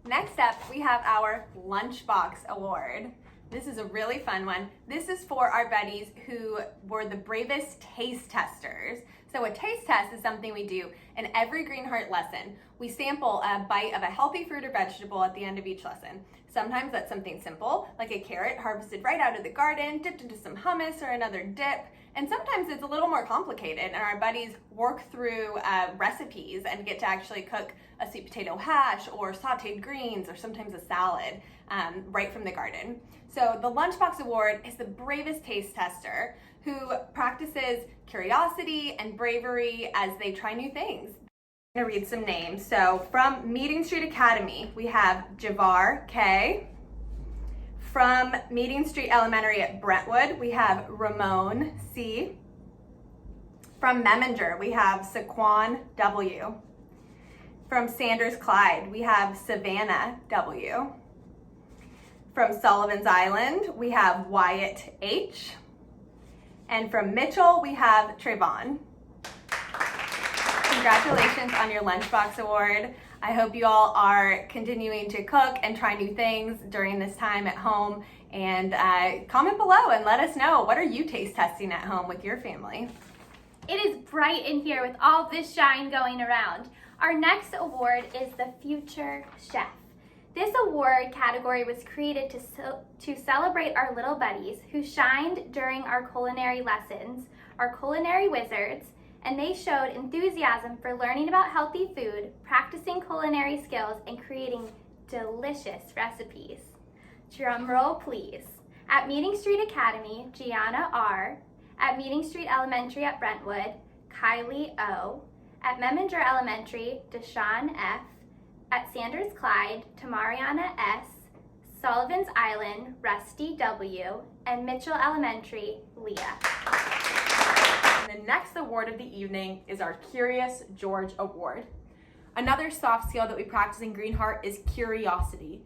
Next up, we have our Lunchbox Award. This is a really fun one. This is for our buddies who were the bravest taste testers. So a taste test is something we do in every Green Heart lesson. We sample a bite of a healthy fruit or vegetable at the end of each lesson. Sometimes that's something simple, like a carrot harvested right out of the garden, dipped into some hummus or another dip. And sometimes it's a little more complicated, and our buddies work through recipes and get to actually cook a sweet potato hash or sauteed greens or sometimes a salad right from the garden. So the Lunchbox Award is the bravest taste tester who practices curiosity and bravery as they try new things. I'm gonna read some names. So from Meeting Street Academy, we have Javar K. From Meeting Street Elementary at Brentwood, we have Ramon C. From Meminger, we have Saquon W. From Sanders Clyde, we have Savannah W. From Sullivan's Island, we have Wyatt H. And from Mitchell, we have Trayvon. Congratulations on your Lunchbox Award. I hope you all are continuing to cook and try new things during this time at home. And comment below and let us know, what are you taste testing at home with your family? It is bright in here with all this shine going around. Our next award is the Future Chef. This award category was created to celebrate our little buddies who shined during our culinary lessons, our culinary wizards, and they showed enthusiasm for learning about healthy food, practicing culinary skills, and creating delicious recipes. Drum roll, please. At Meeting Street Academy, Gianna R. At Meeting Street Elementary at Brentwood, Kylie O. At Meminger Elementary, Deshawn F. At Sanders Clyde, Tamariana S. Sullivan's Island, Rusty W. And Mitchell Elementary, Leah. The next award of the evening is our Curious George Award. Another soft skill that we practice in Green Heart is curiosity.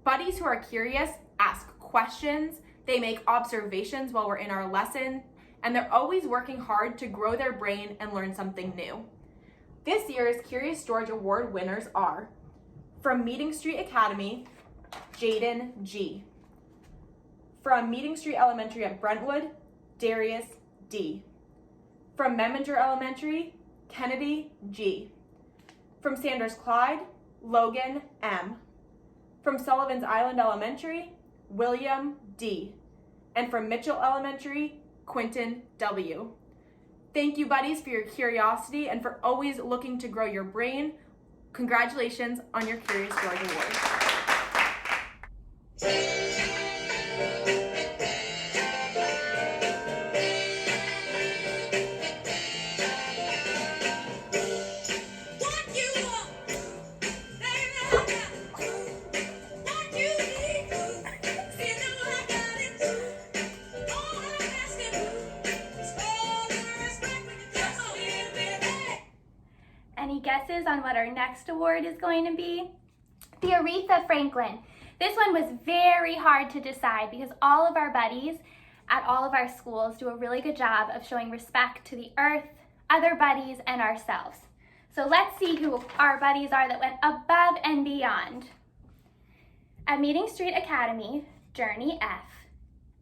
Buddies who are curious ask questions, they make observations while we're in our lesson, and they're always working hard to grow their brain and learn something new. This year's Curious George Award winners are from Meeting Street Academy, Jaden G. From Meeting Street Elementary at Brentwood, Darius D. From Meminger Elementary, Kennedy G. From Sanders Clyde, Logan M. From Sullivan's Island Elementary, William D. And from Mitchell Elementary, Quentin W. Thank you, buddies, for your curiosity and for always looking to grow your brain. Congratulations on your Curious George Award. Any guesses on what our next award is going to be? The Aretha Franklin. This one was very hard to decide because all of our buddies at all of our schools do a really good job of showing respect to the earth, other buddies, and ourselves. So let's see who our buddies are that went above and beyond. At Meeting Street Academy, Journey F.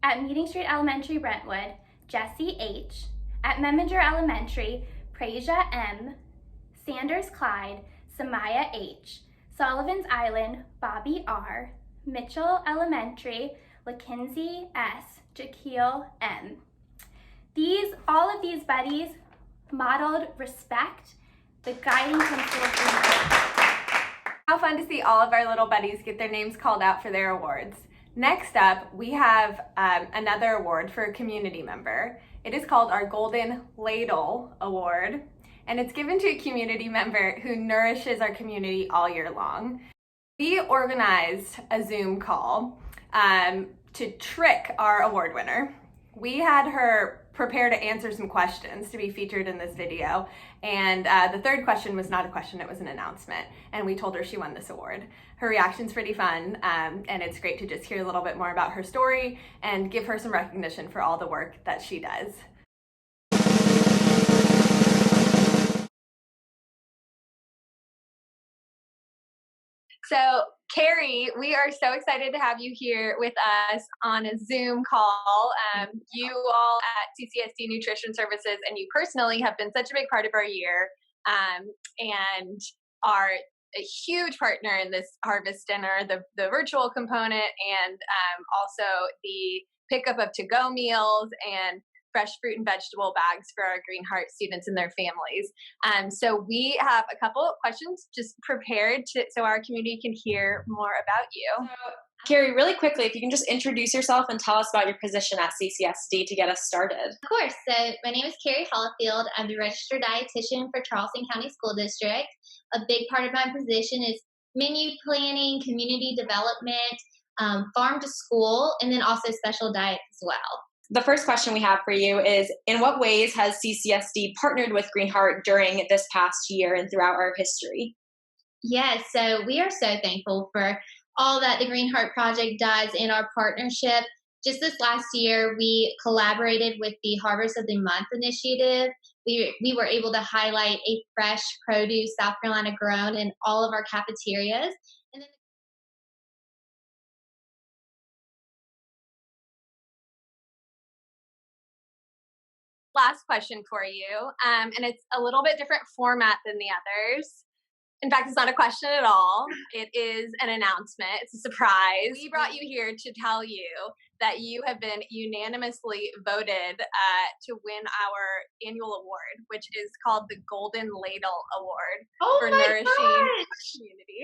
At Meeting Street Elementary, Brentwood, Jesse H. At Meminger Elementary, Prasia M. Sanders Clyde, Samaya H. Sullivan's Island, Bobby R. Mitchell Elementary, LaKinsey S. Jaquil M. All of these buddies modeled respect, the guiding principle of Green Heart. How fun to see all of our little buddies get their names called out for their awards. Next up, we have another award for a community member. It is called our Golden Ladle Award, and it's given to a community member who nourishes our community all year long. We organized a Zoom call to trick our award winner. We had her prepare to answer some questions to be featured in this video. And the third question was not a question, it was an announcement. And we told her she won this award. Her reaction's pretty fun, and it's great to just hear a little bit more about her story and give her some recognition for all the work that she does. So, Carrie, we are so excited to have you here with us on a Zoom call. You all at CCSD Nutrition Services and you personally have been such a big part of our year and are a huge partner in this Harvest Dinner, the virtual component, and also the pickup of to-go meals and fresh fruit and vegetable bags for our Green Heart students and their families. So we have a couple of questions just prepared so our community can hear more about you. Carrie, really quickly, if you can just introduce yourself and tell us about your position at CCSD to get us started. Of course. So my name is Carrie Hollifield. I'm the registered dietitian for Charleston County School District. A big part of my position is menu planning, community development, farm to school, and then also special diets as well. The first question we have for you is, in what ways has CCSD partnered with Green Heart during this past year and throughout our history? Yes, so we are so thankful for all that the Green Heart Project does in our partnership. Just this last year, we collaborated with the Harvest of the Month initiative. We were able to highlight a fresh produce South Carolina grown in all of our cafeterias. And then last question for you, and it's a little bit different format than the others. In fact, it's not a question at all. It is an announcement. It's a surprise. We brought you here to tell you that you have been unanimously voted to win our annual award, which is called the Golden Ladle Award for nourishing our community.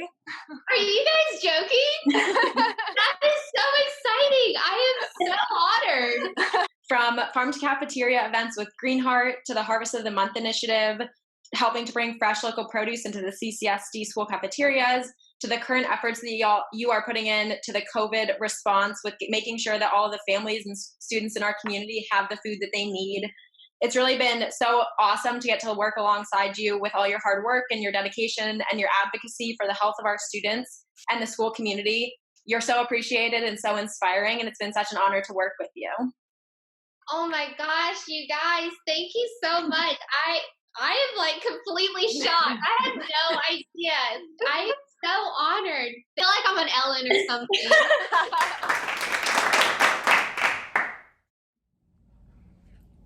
Are you guys joking? That is so exciting. I am so honored. From farm to cafeteria events with Green Heart to the Harvest of the Month initiative, helping to bring fresh local produce into the CCSD school cafeterias, to the current efforts that you are putting in to the COVID response with making sure that all the families and students in our community have the food that they need. It's really been so awesome to get to work alongside you with all your hard work and your dedication and your advocacy for the health of our students and the school community. You're so appreciated and so inspiring, and it's been such an honor to work with you. Oh my gosh, you guys, thank you so much. I am like completely shocked. I had no idea. I am so honored. I feel like I'm on Ellen or something.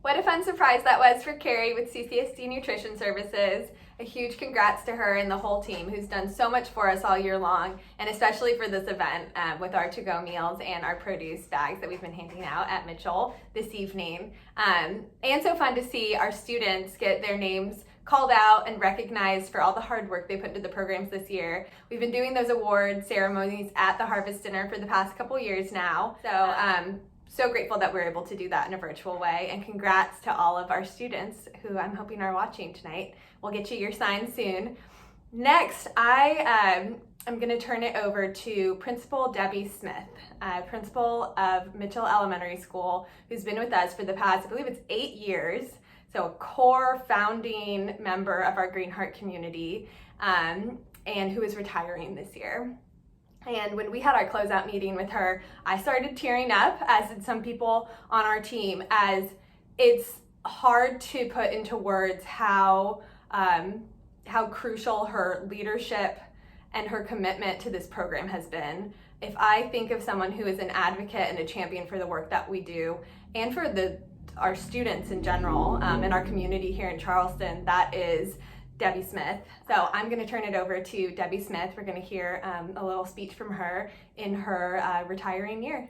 What a fun surprise that was for Carrie with CCSD Nutrition Services. A huge congrats to her and the whole team who's done so much for us all year long, and especially for this event with our to-go meals and our produce bags that we've been handing out at Mitchell this evening. And so fun to see our students get their names called out and recognized for all the hard work they put into the programs this year. We've been doing those award ceremonies at the Harvest Dinner for the past couple years now. So grateful that we're able to do that in a virtual way, and congrats to all of our students who I'm hoping are watching tonight. We'll get you your sign soon. Next, I am going to turn it over to Principal Debbie Smith, principal of Mitchell Elementary School, who's been with us for the past, I believe it's 8 years, so a core founding member of our Green Heart community, and who is retiring this year. And when we had our closeout meeting with her, I started tearing up, as did some people on our team, as it's hard to put into words how crucial her leadership and her commitment to this program has been. If I think of someone who is an advocate and a champion for the work that we do, and for our students in general, in our community here in Charleston, that is Debbie Smith. So I'm going to turn it over to Debbie Smith. We're going to hear a little speech from her in her retiring year.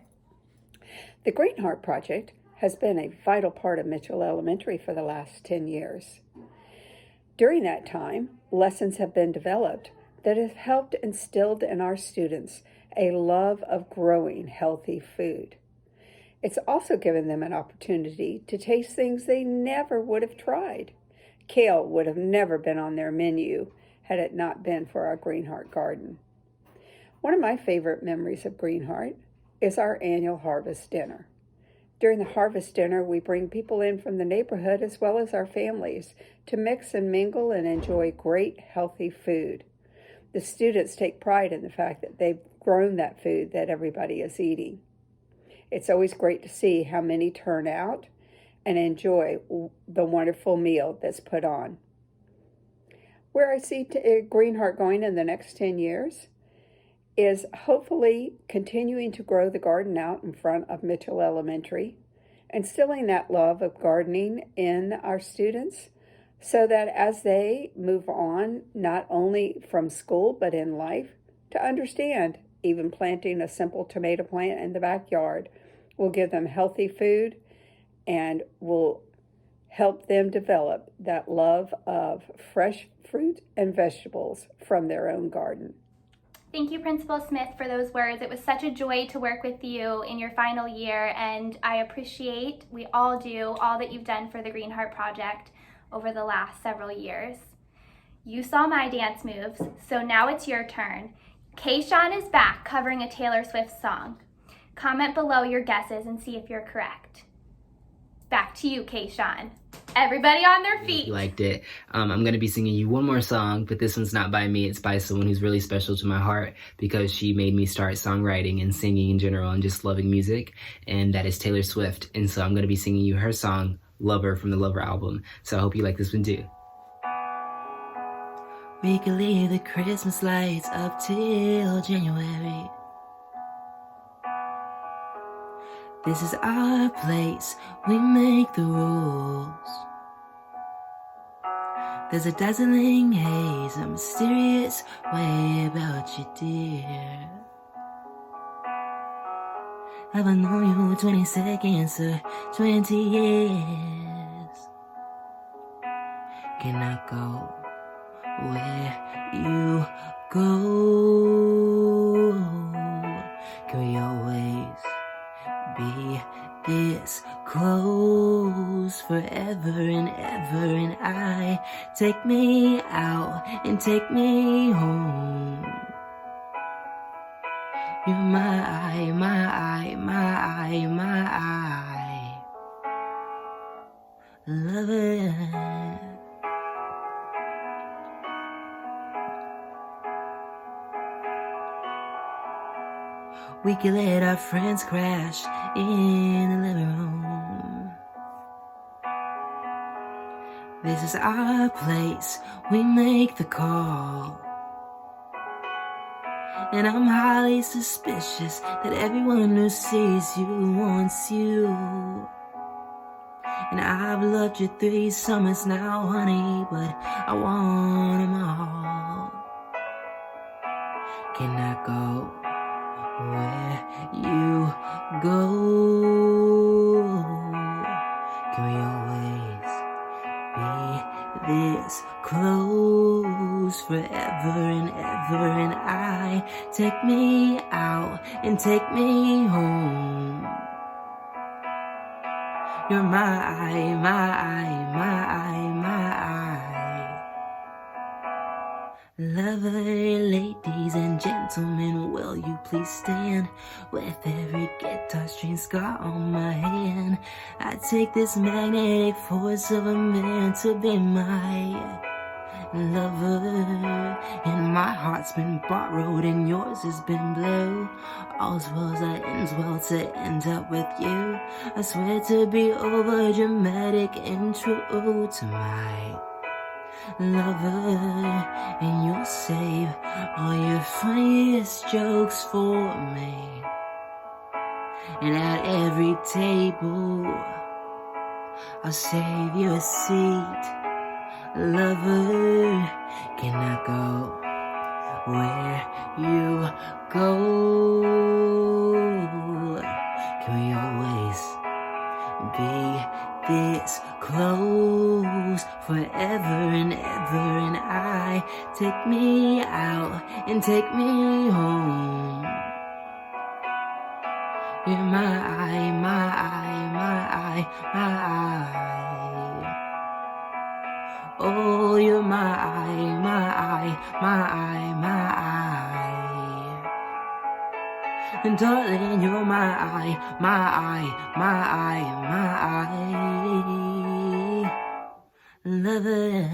The Green Heart Project has been a vital part of Mitchell Elementary for the last 10 years. During that time, lessons have been developed that have helped instill in our students a love of growing healthy food. It's also given them an opportunity to taste things they never would have tried. Kale would have never been on their menu had it not been for our Green Heart Garden. One of my favorite memories of Green Heart is our annual Harvest Dinner. During the harvest dinner, we bring people in from the neighborhood as well as our families to mix and mingle and enjoy great, healthy food. The students take pride in the fact that they've grown that food that everybody is eating. It's always great to see how many turn out and enjoy the wonderful meal that's put on. Where I see Greenheart going in the next 10 years is hopefully continuing to grow the garden out in front of Mitchell Elementary, instilling that love of gardening in our students so that as they move on, not only from school but in life, to understand even planting a simple tomato plant in the backyard will give them healthy food and will help them develop that love of fresh fruit and vegetables from their own garden. Thank you, Principal Smith, for those words. It was such a joy to work with you in your final year, and I appreciate, we all do, all that you've done for the Greenheart Project over the last several years. You saw my dance moves, so now it's your turn. Kayshawn is back covering a Taylor Swift song. Comment below your guesses and see if you're correct. Back to you, Kayshawn. Everybody on their feet. You liked it. I'm going to be singing you one more song, but this one's not by me. It's by someone who's really special to my heart because she made me start songwriting and singing in general and just loving music, and that is Taylor Swift. And so I'm going to be singing you her song, Lover, from the Lover album. So I hope you like this one too. We could leave the Christmas lights up till January. This is our place, we make the rules. There's a dazzling haze, a mysterious way about you, dear. Have I known you 20 seconds or 20 years? Can I go where you go? Can we always be this close forever and ever? And I take me out and take me home. You're my eye, my eye, my eye, my eye, lover. We could let our friends crash in the living room. This is our place, we make the call. And I'm highly suspicious that everyone who sees you wants you. And I've loved you 3 summers now, honey, but I want them all. Can I go where you go? Can we always be this close forever and ever? And I take me out and take me home. You're my eye, my eye, my eye, my eye, lover. Ladies and gentlemen, will you please stand? With every guitar string scar on my hand, I take this magnetic force of a man to be my lover. And my heart's been borrowed and yours has been blue. All's well that ends well to end up with you. I swear to be over dramatic and true to my lover. And you'll save all your funniest jokes for me. And at every table I'll save you a seat, lover. Can I go where you go? Can we always be this close forever and ever? And I take me out and take me home. You're my eye, my eye, my eye, my eye. Oh, you're my eye, my eye, my eye, my eye. And darling, you're my eye, my eye, my eye, my eye. Lover.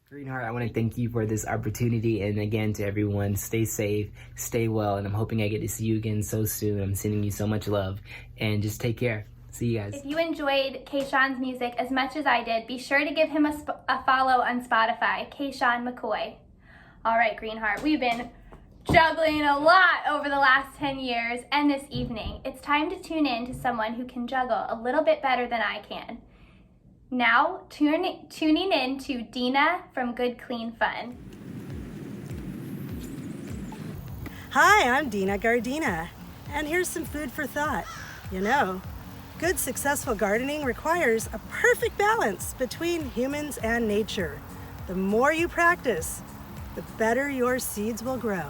Greenheart, I want to thank you for this opportunity, and again to everyone, stay safe, stay well, and I'm hoping I get to see you again so soon. I'm sending you so much love, and just take care. See you guys. If you enjoyed Kayshawn's music as much as I did, be sure to give him a follow on Spotify, Kayshawn McCoy. All right, Greenheart, we've been juggling a lot over the last 10 years, and this evening, it's time to tune in to someone who can juggle a little bit better than I can. Now, tuning in to Dina from Good Clean Fun. Hi, I'm Dina Gardina, and here's some food for thought. You know, good successful gardening requires a perfect balance between humans and nature. The more you practice, the better your seeds will grow.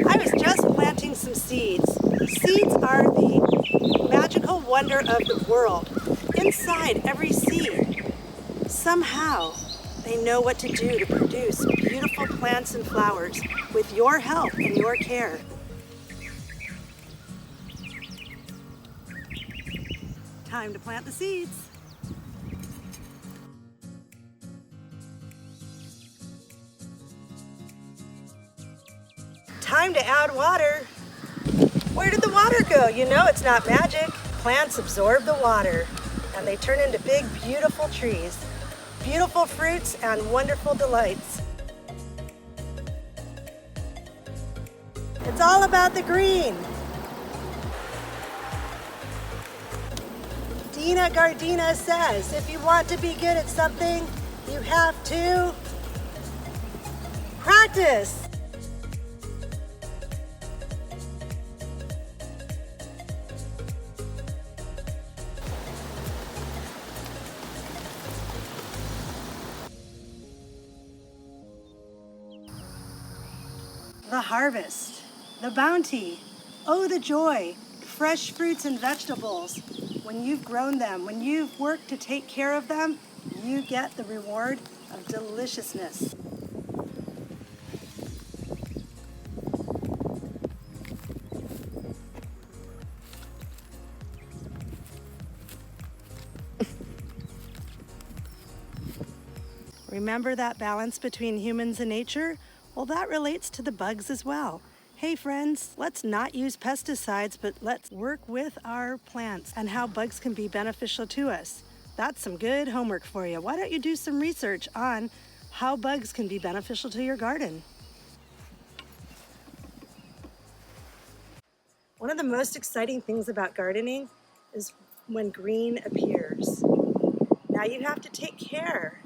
I was just planting some seeds. Seeds are the magical wonder of the world. Inside every seed, somehow they know what to do to produce beautiful plants and flowers with your help and your care. Time to plant the seeds. Time to add water. Where did the water go? You know it's not magic. Plants absorb the water and they turn into big, beautiful trees. Beautiful fruits and wonderful delights. It's all about the green. Dina Gardina says, if you want to be good at something, you have to practice. The harvest, the bounty, oh the joy, fresh fruits and vegetables. When you've grown them, when you've worked to take care of them, you get the reward of deliciousness. Remember that balance between humans and nature? Well, that relates to the bugs as well. Hey friends, let's not use pesticides, but let's work with our plants and how bugs can be beneficial to us. That's some good homework for you. Why don't you do some research on how bugs can be beneficial to your garden? One of the most exciting things about gardening is when green appears. Now you have to take care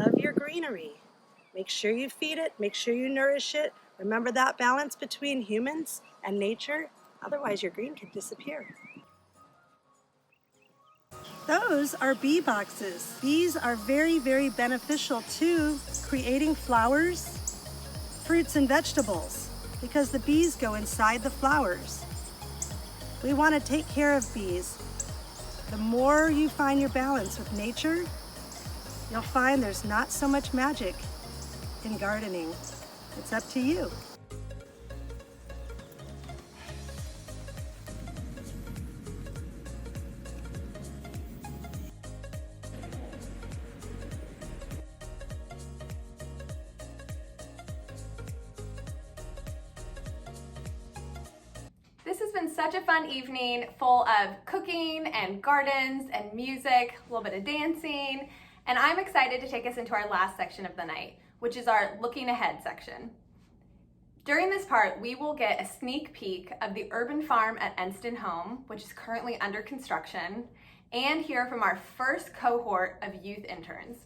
of your greenery. Make sure you feed it, make sure you nourish it. Remember that balance between humans and nature, otherwise your green could disappear. Those are bee boxes. Bees are very, very beneficial to creating flowers, fruits, and vegetables because the bees go inside the flowers. We want to take care of bees. The more you find your balance with nature, you'll find there's not so much magic in gardening. It's up to you. This has been such a fun evening full of cooking and gardens and music, a little bit of dancing, and I'm excited to take us into our last section of the night, which is our looking ahead section. During this part, we will get a sneak peek of the urban farm at Enston Home, which is currently under construction, and hear from our first cohort of youth interns.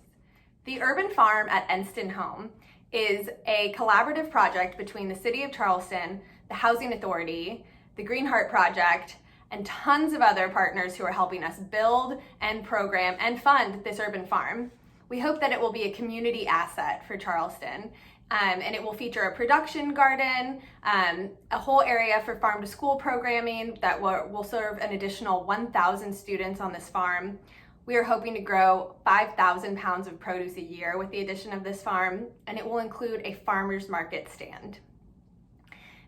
The urban farm at Enston Home is a collaborative project between the City of Charleston, the Housing Authority, the Greenheart Project, and tons of other partners who are helping us build and program and fund this urban farm. We hope that it will be a community asset for Charleston, and it will feature a production garden, a whole area for farm to school programming that will serve an additional 1,000 students on this farm. We are hoping to grow 5,000 pounds of produce a year with the addition of this farm, and it will include a farmer's market stand.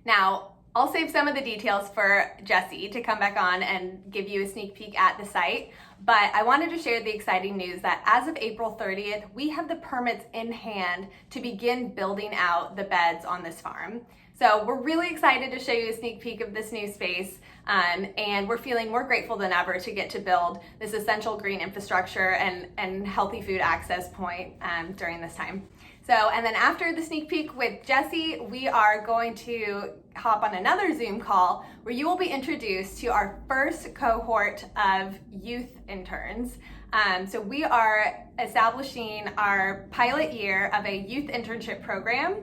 Now, I'll save some of the details for Jesse to come back on and give you a sneak peek at the site, but I wanted to share the exciting news that as of April 30th, we have the permits in hand to begin building out the beds on this farm. So we're really excited to show you a sneak peek of this new space, and we're feeling more grateful than ever to get to build this essential green infrastructure and healthy food access point during this time. So, and then after the sneak peek with Jesse, we are going to hop on another Zoom call where you will be introduced to our first cohort of youth interns. So we are establishing our pilot year of a youth internship program,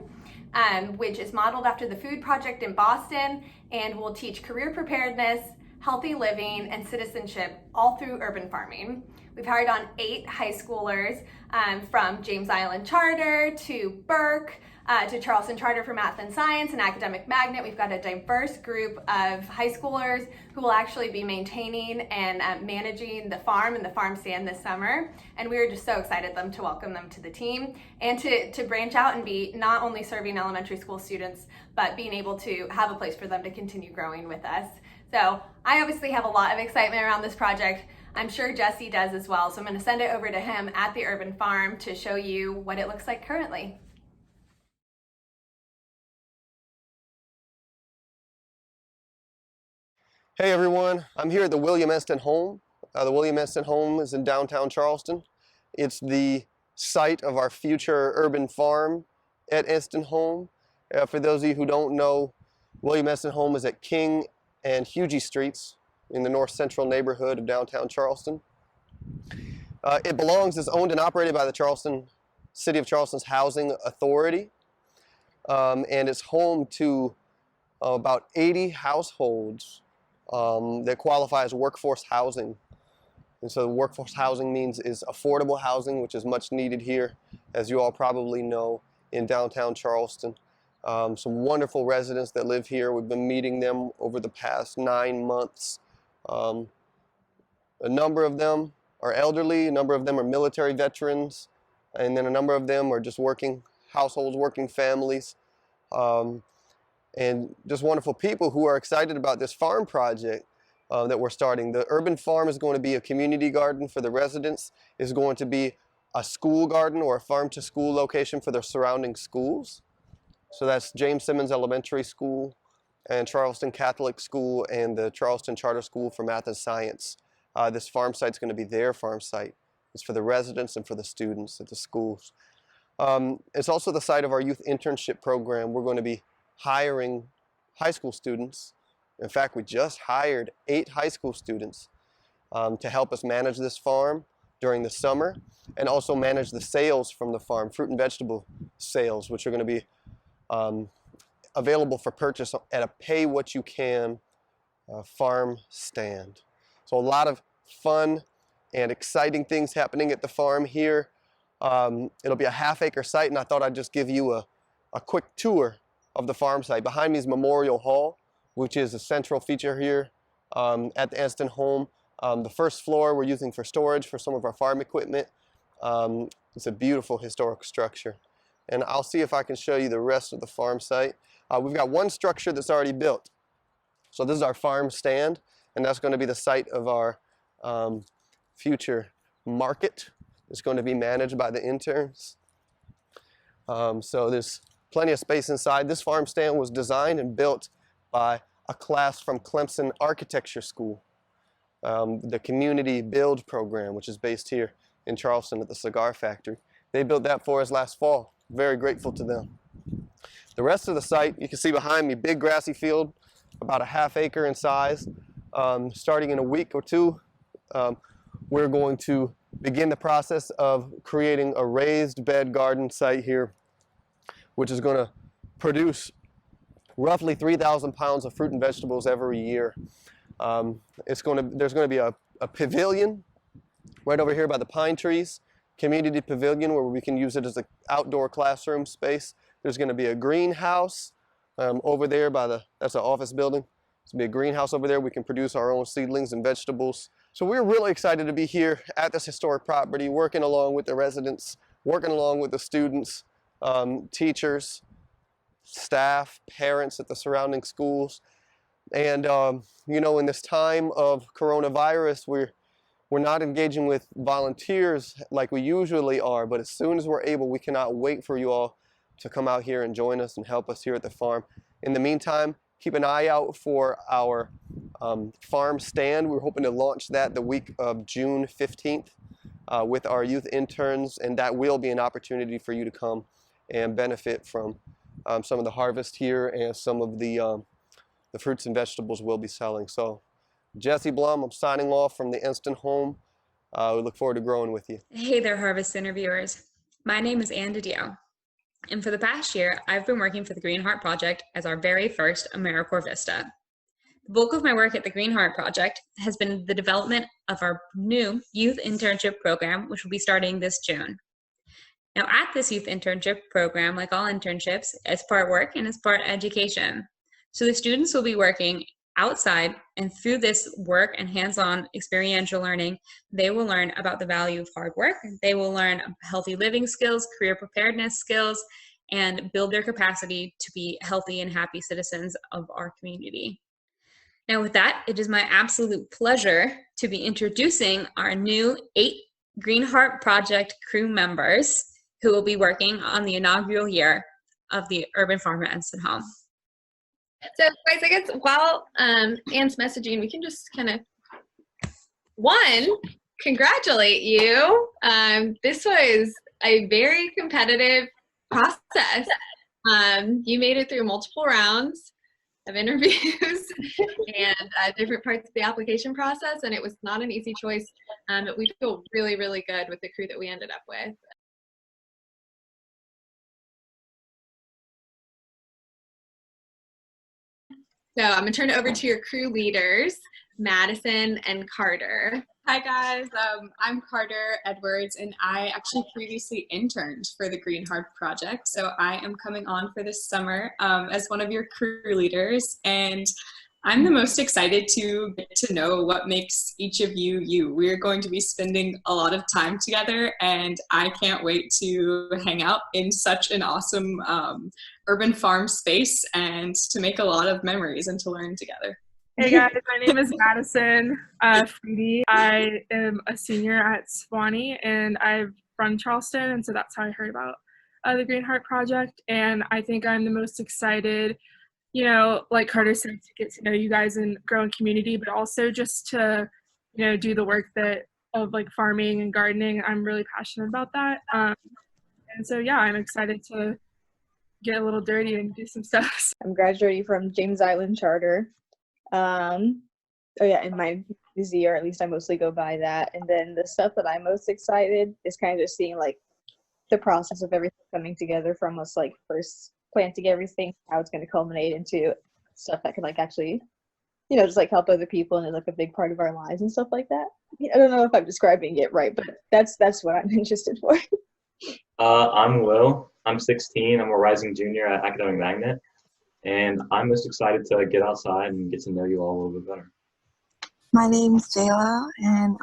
which is modeled after the Food Project in Boston and will teach career preparedness, healthy living, and citizenship all through urban farming. We've hired on 8 high schoolers from James Island Charter to Burke to Charleston Charter for Math and Science and Academic Magnet. We've got a diverse group of high schoolers who will actually be maintaining and managing the farm and the farm stand this summer. And we are just so excited to welcome them to the team and to branch out and be not only serving elementary school students, but being able to have a place for them to continue growing with us. So I obviously have a lot of excitement around this project. I'm sure Jesse does as well. So I'm going to send it over to him at the urban farm to show you what it looks like currently. Hey everyone, I'm here at the William Eston Home. The William Eston Home is in downtown Charleston. It's the site of our future urban farm at Eston Home. For those of you who don't know, William Eston Home is at King and Hugie Streets in the north central neighborhood of downtown Charleston. It's owned and operated by the City of Charleston's Housing Authority, and it's home to about 80 households that qualify as workforce housing. And so workforce housing is affordable housing, which is much needed here, as you all probably know, in downtown Charleston. Some wonderful residents that live here. We've been meeting them over the past 9 months. A number of them are elderly, a number of them are military veterans, and then a number of them are just working households, working families, and just wonderful people who are excited about this farm project that we're starting. The urban farm is going to be a community garden for the residents. It's going to be a school garden or a farm-to-school location for the surrounding schools. So that's James Simmons Elementary School and Charleston Catholic School and the Charleston Charter School for Math and Science. This farm site is going to be their farm site. It's for the residents and for the students at the schools. It's also the site of our youth internship program. We're going to be hiring high school students. In fact, we just hired 8 high school students to help us manage this farm during the summer and also manage the sales from the farm, fruit and vegetable sales, which are going to be available for purchase at a pay-what-you-can farm stand. So a lot of fun and exciting things happening at the farm here. It'll be a half-acre site, and I thought I'd just give you a quick tour of the farm site. Behind me is Memorial Hall, which is a central feature here at the Eston Home. The first floor we're using for storage for some of our farm equipment. It's a beautiful historic structure. And I'll see if I can show you the rest of the farm site. We've got one structure that's already built. So this is our farm stand, and that's going to be the site of our future market. It's going to be managed by the interns. So there's plenty of space inside. This farm stand was designed and built by a class from Clemson Architecture School, the Community Build program, which is based here in Charleston at the Cigar Factory. They built that for us last fall. Very grateful to them. The rest of the site, you can see behind me, big grassy field, about a half-acre in size. Starting in a week or two, we're going to begin the process of creating a raised bed garden site here, which is going to produce roughly 3,000 pounds of fruit and vegetables every year. There's going to be a pavilion right over here by the pine trees, community pavilion where we can use it as an outdoor classroom space. There's going to be a greenhouse over there that's an office building. There's going to be a greenhouse over there. We can produce our own seedlings and vegetables So we're really excited to be here at this historic property, working along with the residents, working along with the students, teachers, staff, parents at the surrounding schools. And you know, in this time of coronavirus, we're not engaging with volunteers like we usually are, but as soon as we're able, we cannot wait for you all to come out here and join us and help us here at the farm. In the meantime, keep an eye out for our farm stand. We're hoping to launch that the week of June 15th with our youth interns, and that will be an opportunity for you to come and benefit from some of the harvest here and some of the fruits and vegetables we'll be selling. So Jesse Blum, I'm signing off from the Instant Home. We look forward to growing with you. Hey there, Harvest interviewers. My name is Anne DiDio, and for the past year, I've been working for the Green Heart Project as our very first AmeriCorps Vista. The bulk of my work at the Green Heart Project has been the development of our new youth internship program, which will be starting this June. Now, at this youth internship program, like all internships, it's part work and it's part education. So the students will be working outside, and through this work and hands-on experiential learning, they will learn about the value of hard work. They will learn healthy living skills, career preparedness skills, and build their capacity to be healthy and happy citizens of our community. Now with that, it is my absolute pleasure to be introducing our new 8 Green Heart Project crew members who will be working on the inaugural year of the Urban Farm at Instant Home. So guys, I guess while Anne's messaging, we can just kind of, congratulate you. This was a very competitive process. You made it through multiple rounds of interviews and different parts of the application process, and it was not an easy choice, but we feel really, really good with the crew that we ended up with. So I'm gonna turn it over to your crew leaders, Madison and Carter. Hi guys, I'm Carter Edwards, and I actually previously interned for the Green Heart Project. So I am coming on for this summer as one of your crew leaders, and I'm the most excited to get to know what makes each of you you. We're going to be spending a lot of time together, and I can't wait to hang out in such an awesome urban farm space and to make a lot of memories and to learn together. Hey guys, my name is Madison Freedy. I am a senior at Sewanee, and I'm from Charleston, and so that's how I heard about the Green Heart Project. And I think I'm the most excited, you know, like Carter said, to get to know you guys and grow in community, but also just to, you know, do the work of like farming and gardening. I'm really passionate about that. And so, yeah, I'm excited to get a little dirty and do some stuff. I'm graduating from James Island Charter. And my Z, or at least I mostly go by that. And then the stuff that I'm most excited is kind of just seeing like the process of everything coming together from us, like first planting everything, how it's going to culminate into stuff that can like actually, you know, just like help other people and is like a big part of our lives and stuff like that. I don't know if I'm describing it right, but that's what I'm interested for. I'm Will. I'm 16. I'm a rising junior at Academic Magnet, and I'm most excited to get outside and get to know you all a little bit better. My name is Jayla, and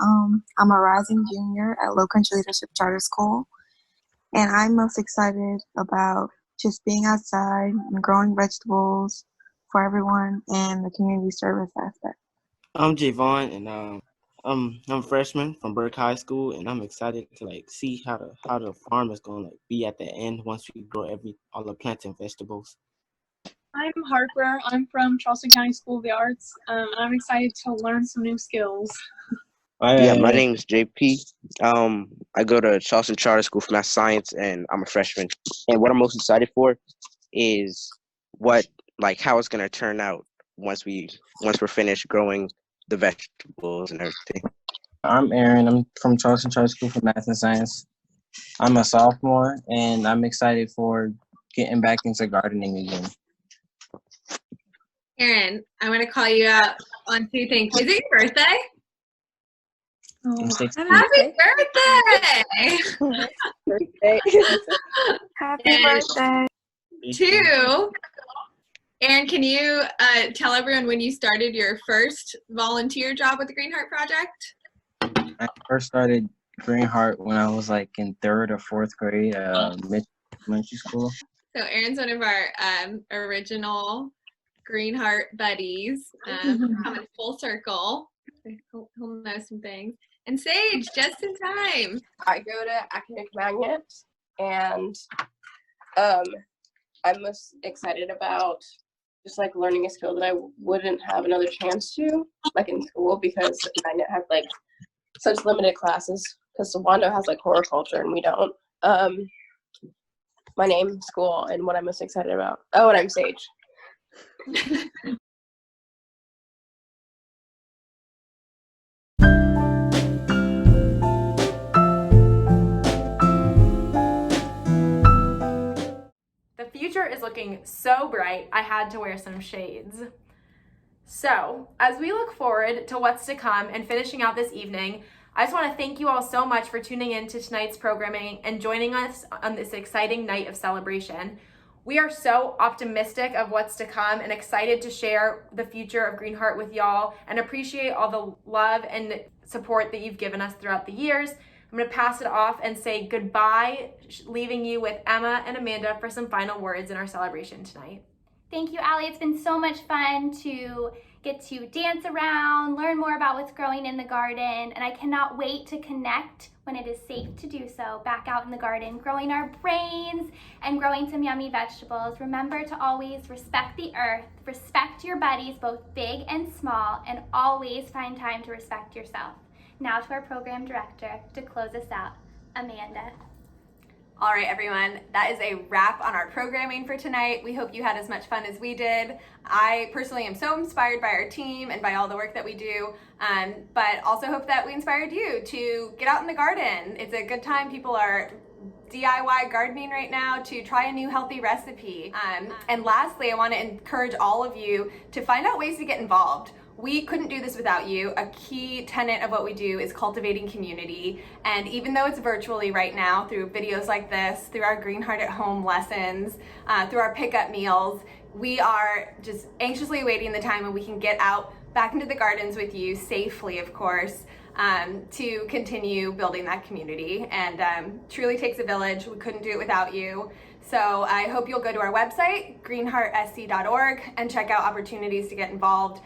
I'm a rising junior at Low Country Leadership Charter School, and I'm most excited about just being outside and growing vegetables for everyone and the community service aspect. I'm Javon, and I'm a freshman from Burke High School, and I'm excited to like see how the farm is going to be at the end once we grow all the plants and vegetables. I'm Harper. I'm from Charleston County School of the Arts, and I'm excited to learn some new skills. Yeah, my name is JP. I go to Charleston Charter School for Math Science, and I'm a freshman. And what I'm most excited for is how it's gonna turn out once we're finished growing the vegetables and everything. I'm Aaron. I'm from Charleston Charter School for Math and Science. I'm a sophomore, and I'm excited for getting back into gardening again. Aaron, I'm going to call you out on 2 things. Is it your birthday? Happy birthday! Happy birthday! 2, Aaron, can you tell everyone when you started your first volunteer job with the Green Heart Project? I first started Greenheart when I was like in 3rd or 4th grade at Mitchell Elementary School. So Aaron's one of our original Greenheart buddies, coming full circle. He'll know some things. And Sage, just in time. I go to Academic Magnet, and I'm most excited about just like learning a skill that I wouldn't have another chance to, like in school, because Magnet has like such limited classes, because Wando has like horticulture and we don't. My name, school, and what I'm most excited about. Oh, and I'm Sage. The future is looking so bright, I had to wear some shades. So, as we look forward to what's to come and finishing out this evening, I just want to thank you all so much for tuning in to tonight's programming and joining us on this exciting night of celebration. We are so optimistic of what's to come and excited to share the future of Greenheart with y'all and appreciate all the love and support that you've given us throughout the years. I'm going to pass it off and say goodbye, leaving you with Emma and Amanda for some final words in our celebration tonight. Thank you, Allie. It's been so much fun to get to dance around, learn more about what's growing in the garden, and I cannot wait to connect when it is safe to do so back out in the garden, growing our brains and growing some yummy vegetables. Remember to always respect the earth, respect your buddies, both big and small, and always find time to respect yourself. Now to our program director to close us out, Amanda. All right, everyone, that is a wrap on our programming for tonight. We hope you had as much fun as we did. I personally am so inspired by our team and by all the work that we do, but also hope that we inspired you to get out in the garden. It's a good time. People are DIY gardening right now to try a new healthy recipe. And lastly, I want to encourage all of you to find out ways to get involved. We couldn't do this without you. A key tenet of what we do is cultivating community. And even though it's virtually right now through videos like this, through our Greenheart at Home lessons, through our pickup meals, we are just anxiously awaiting the time when we can get out back into the gardens with you safely, of course, to continue building that community. And truly takes a village. We couldn't do it without you. So I hope you'll go to our website, greenheartsc.org, and check out opportunities to get involved,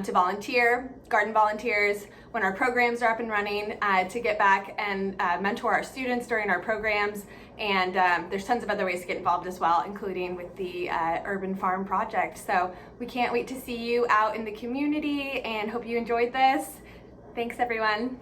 to volunteer, garden volunteers, when our programs are up and running, to get back and mentor our students during our programs. And there's tons of other ways to get involved as well, including with the Urban Farm Project. So we can't wait to see you out in the community and hope you enjoyed this. Thanks, everyone.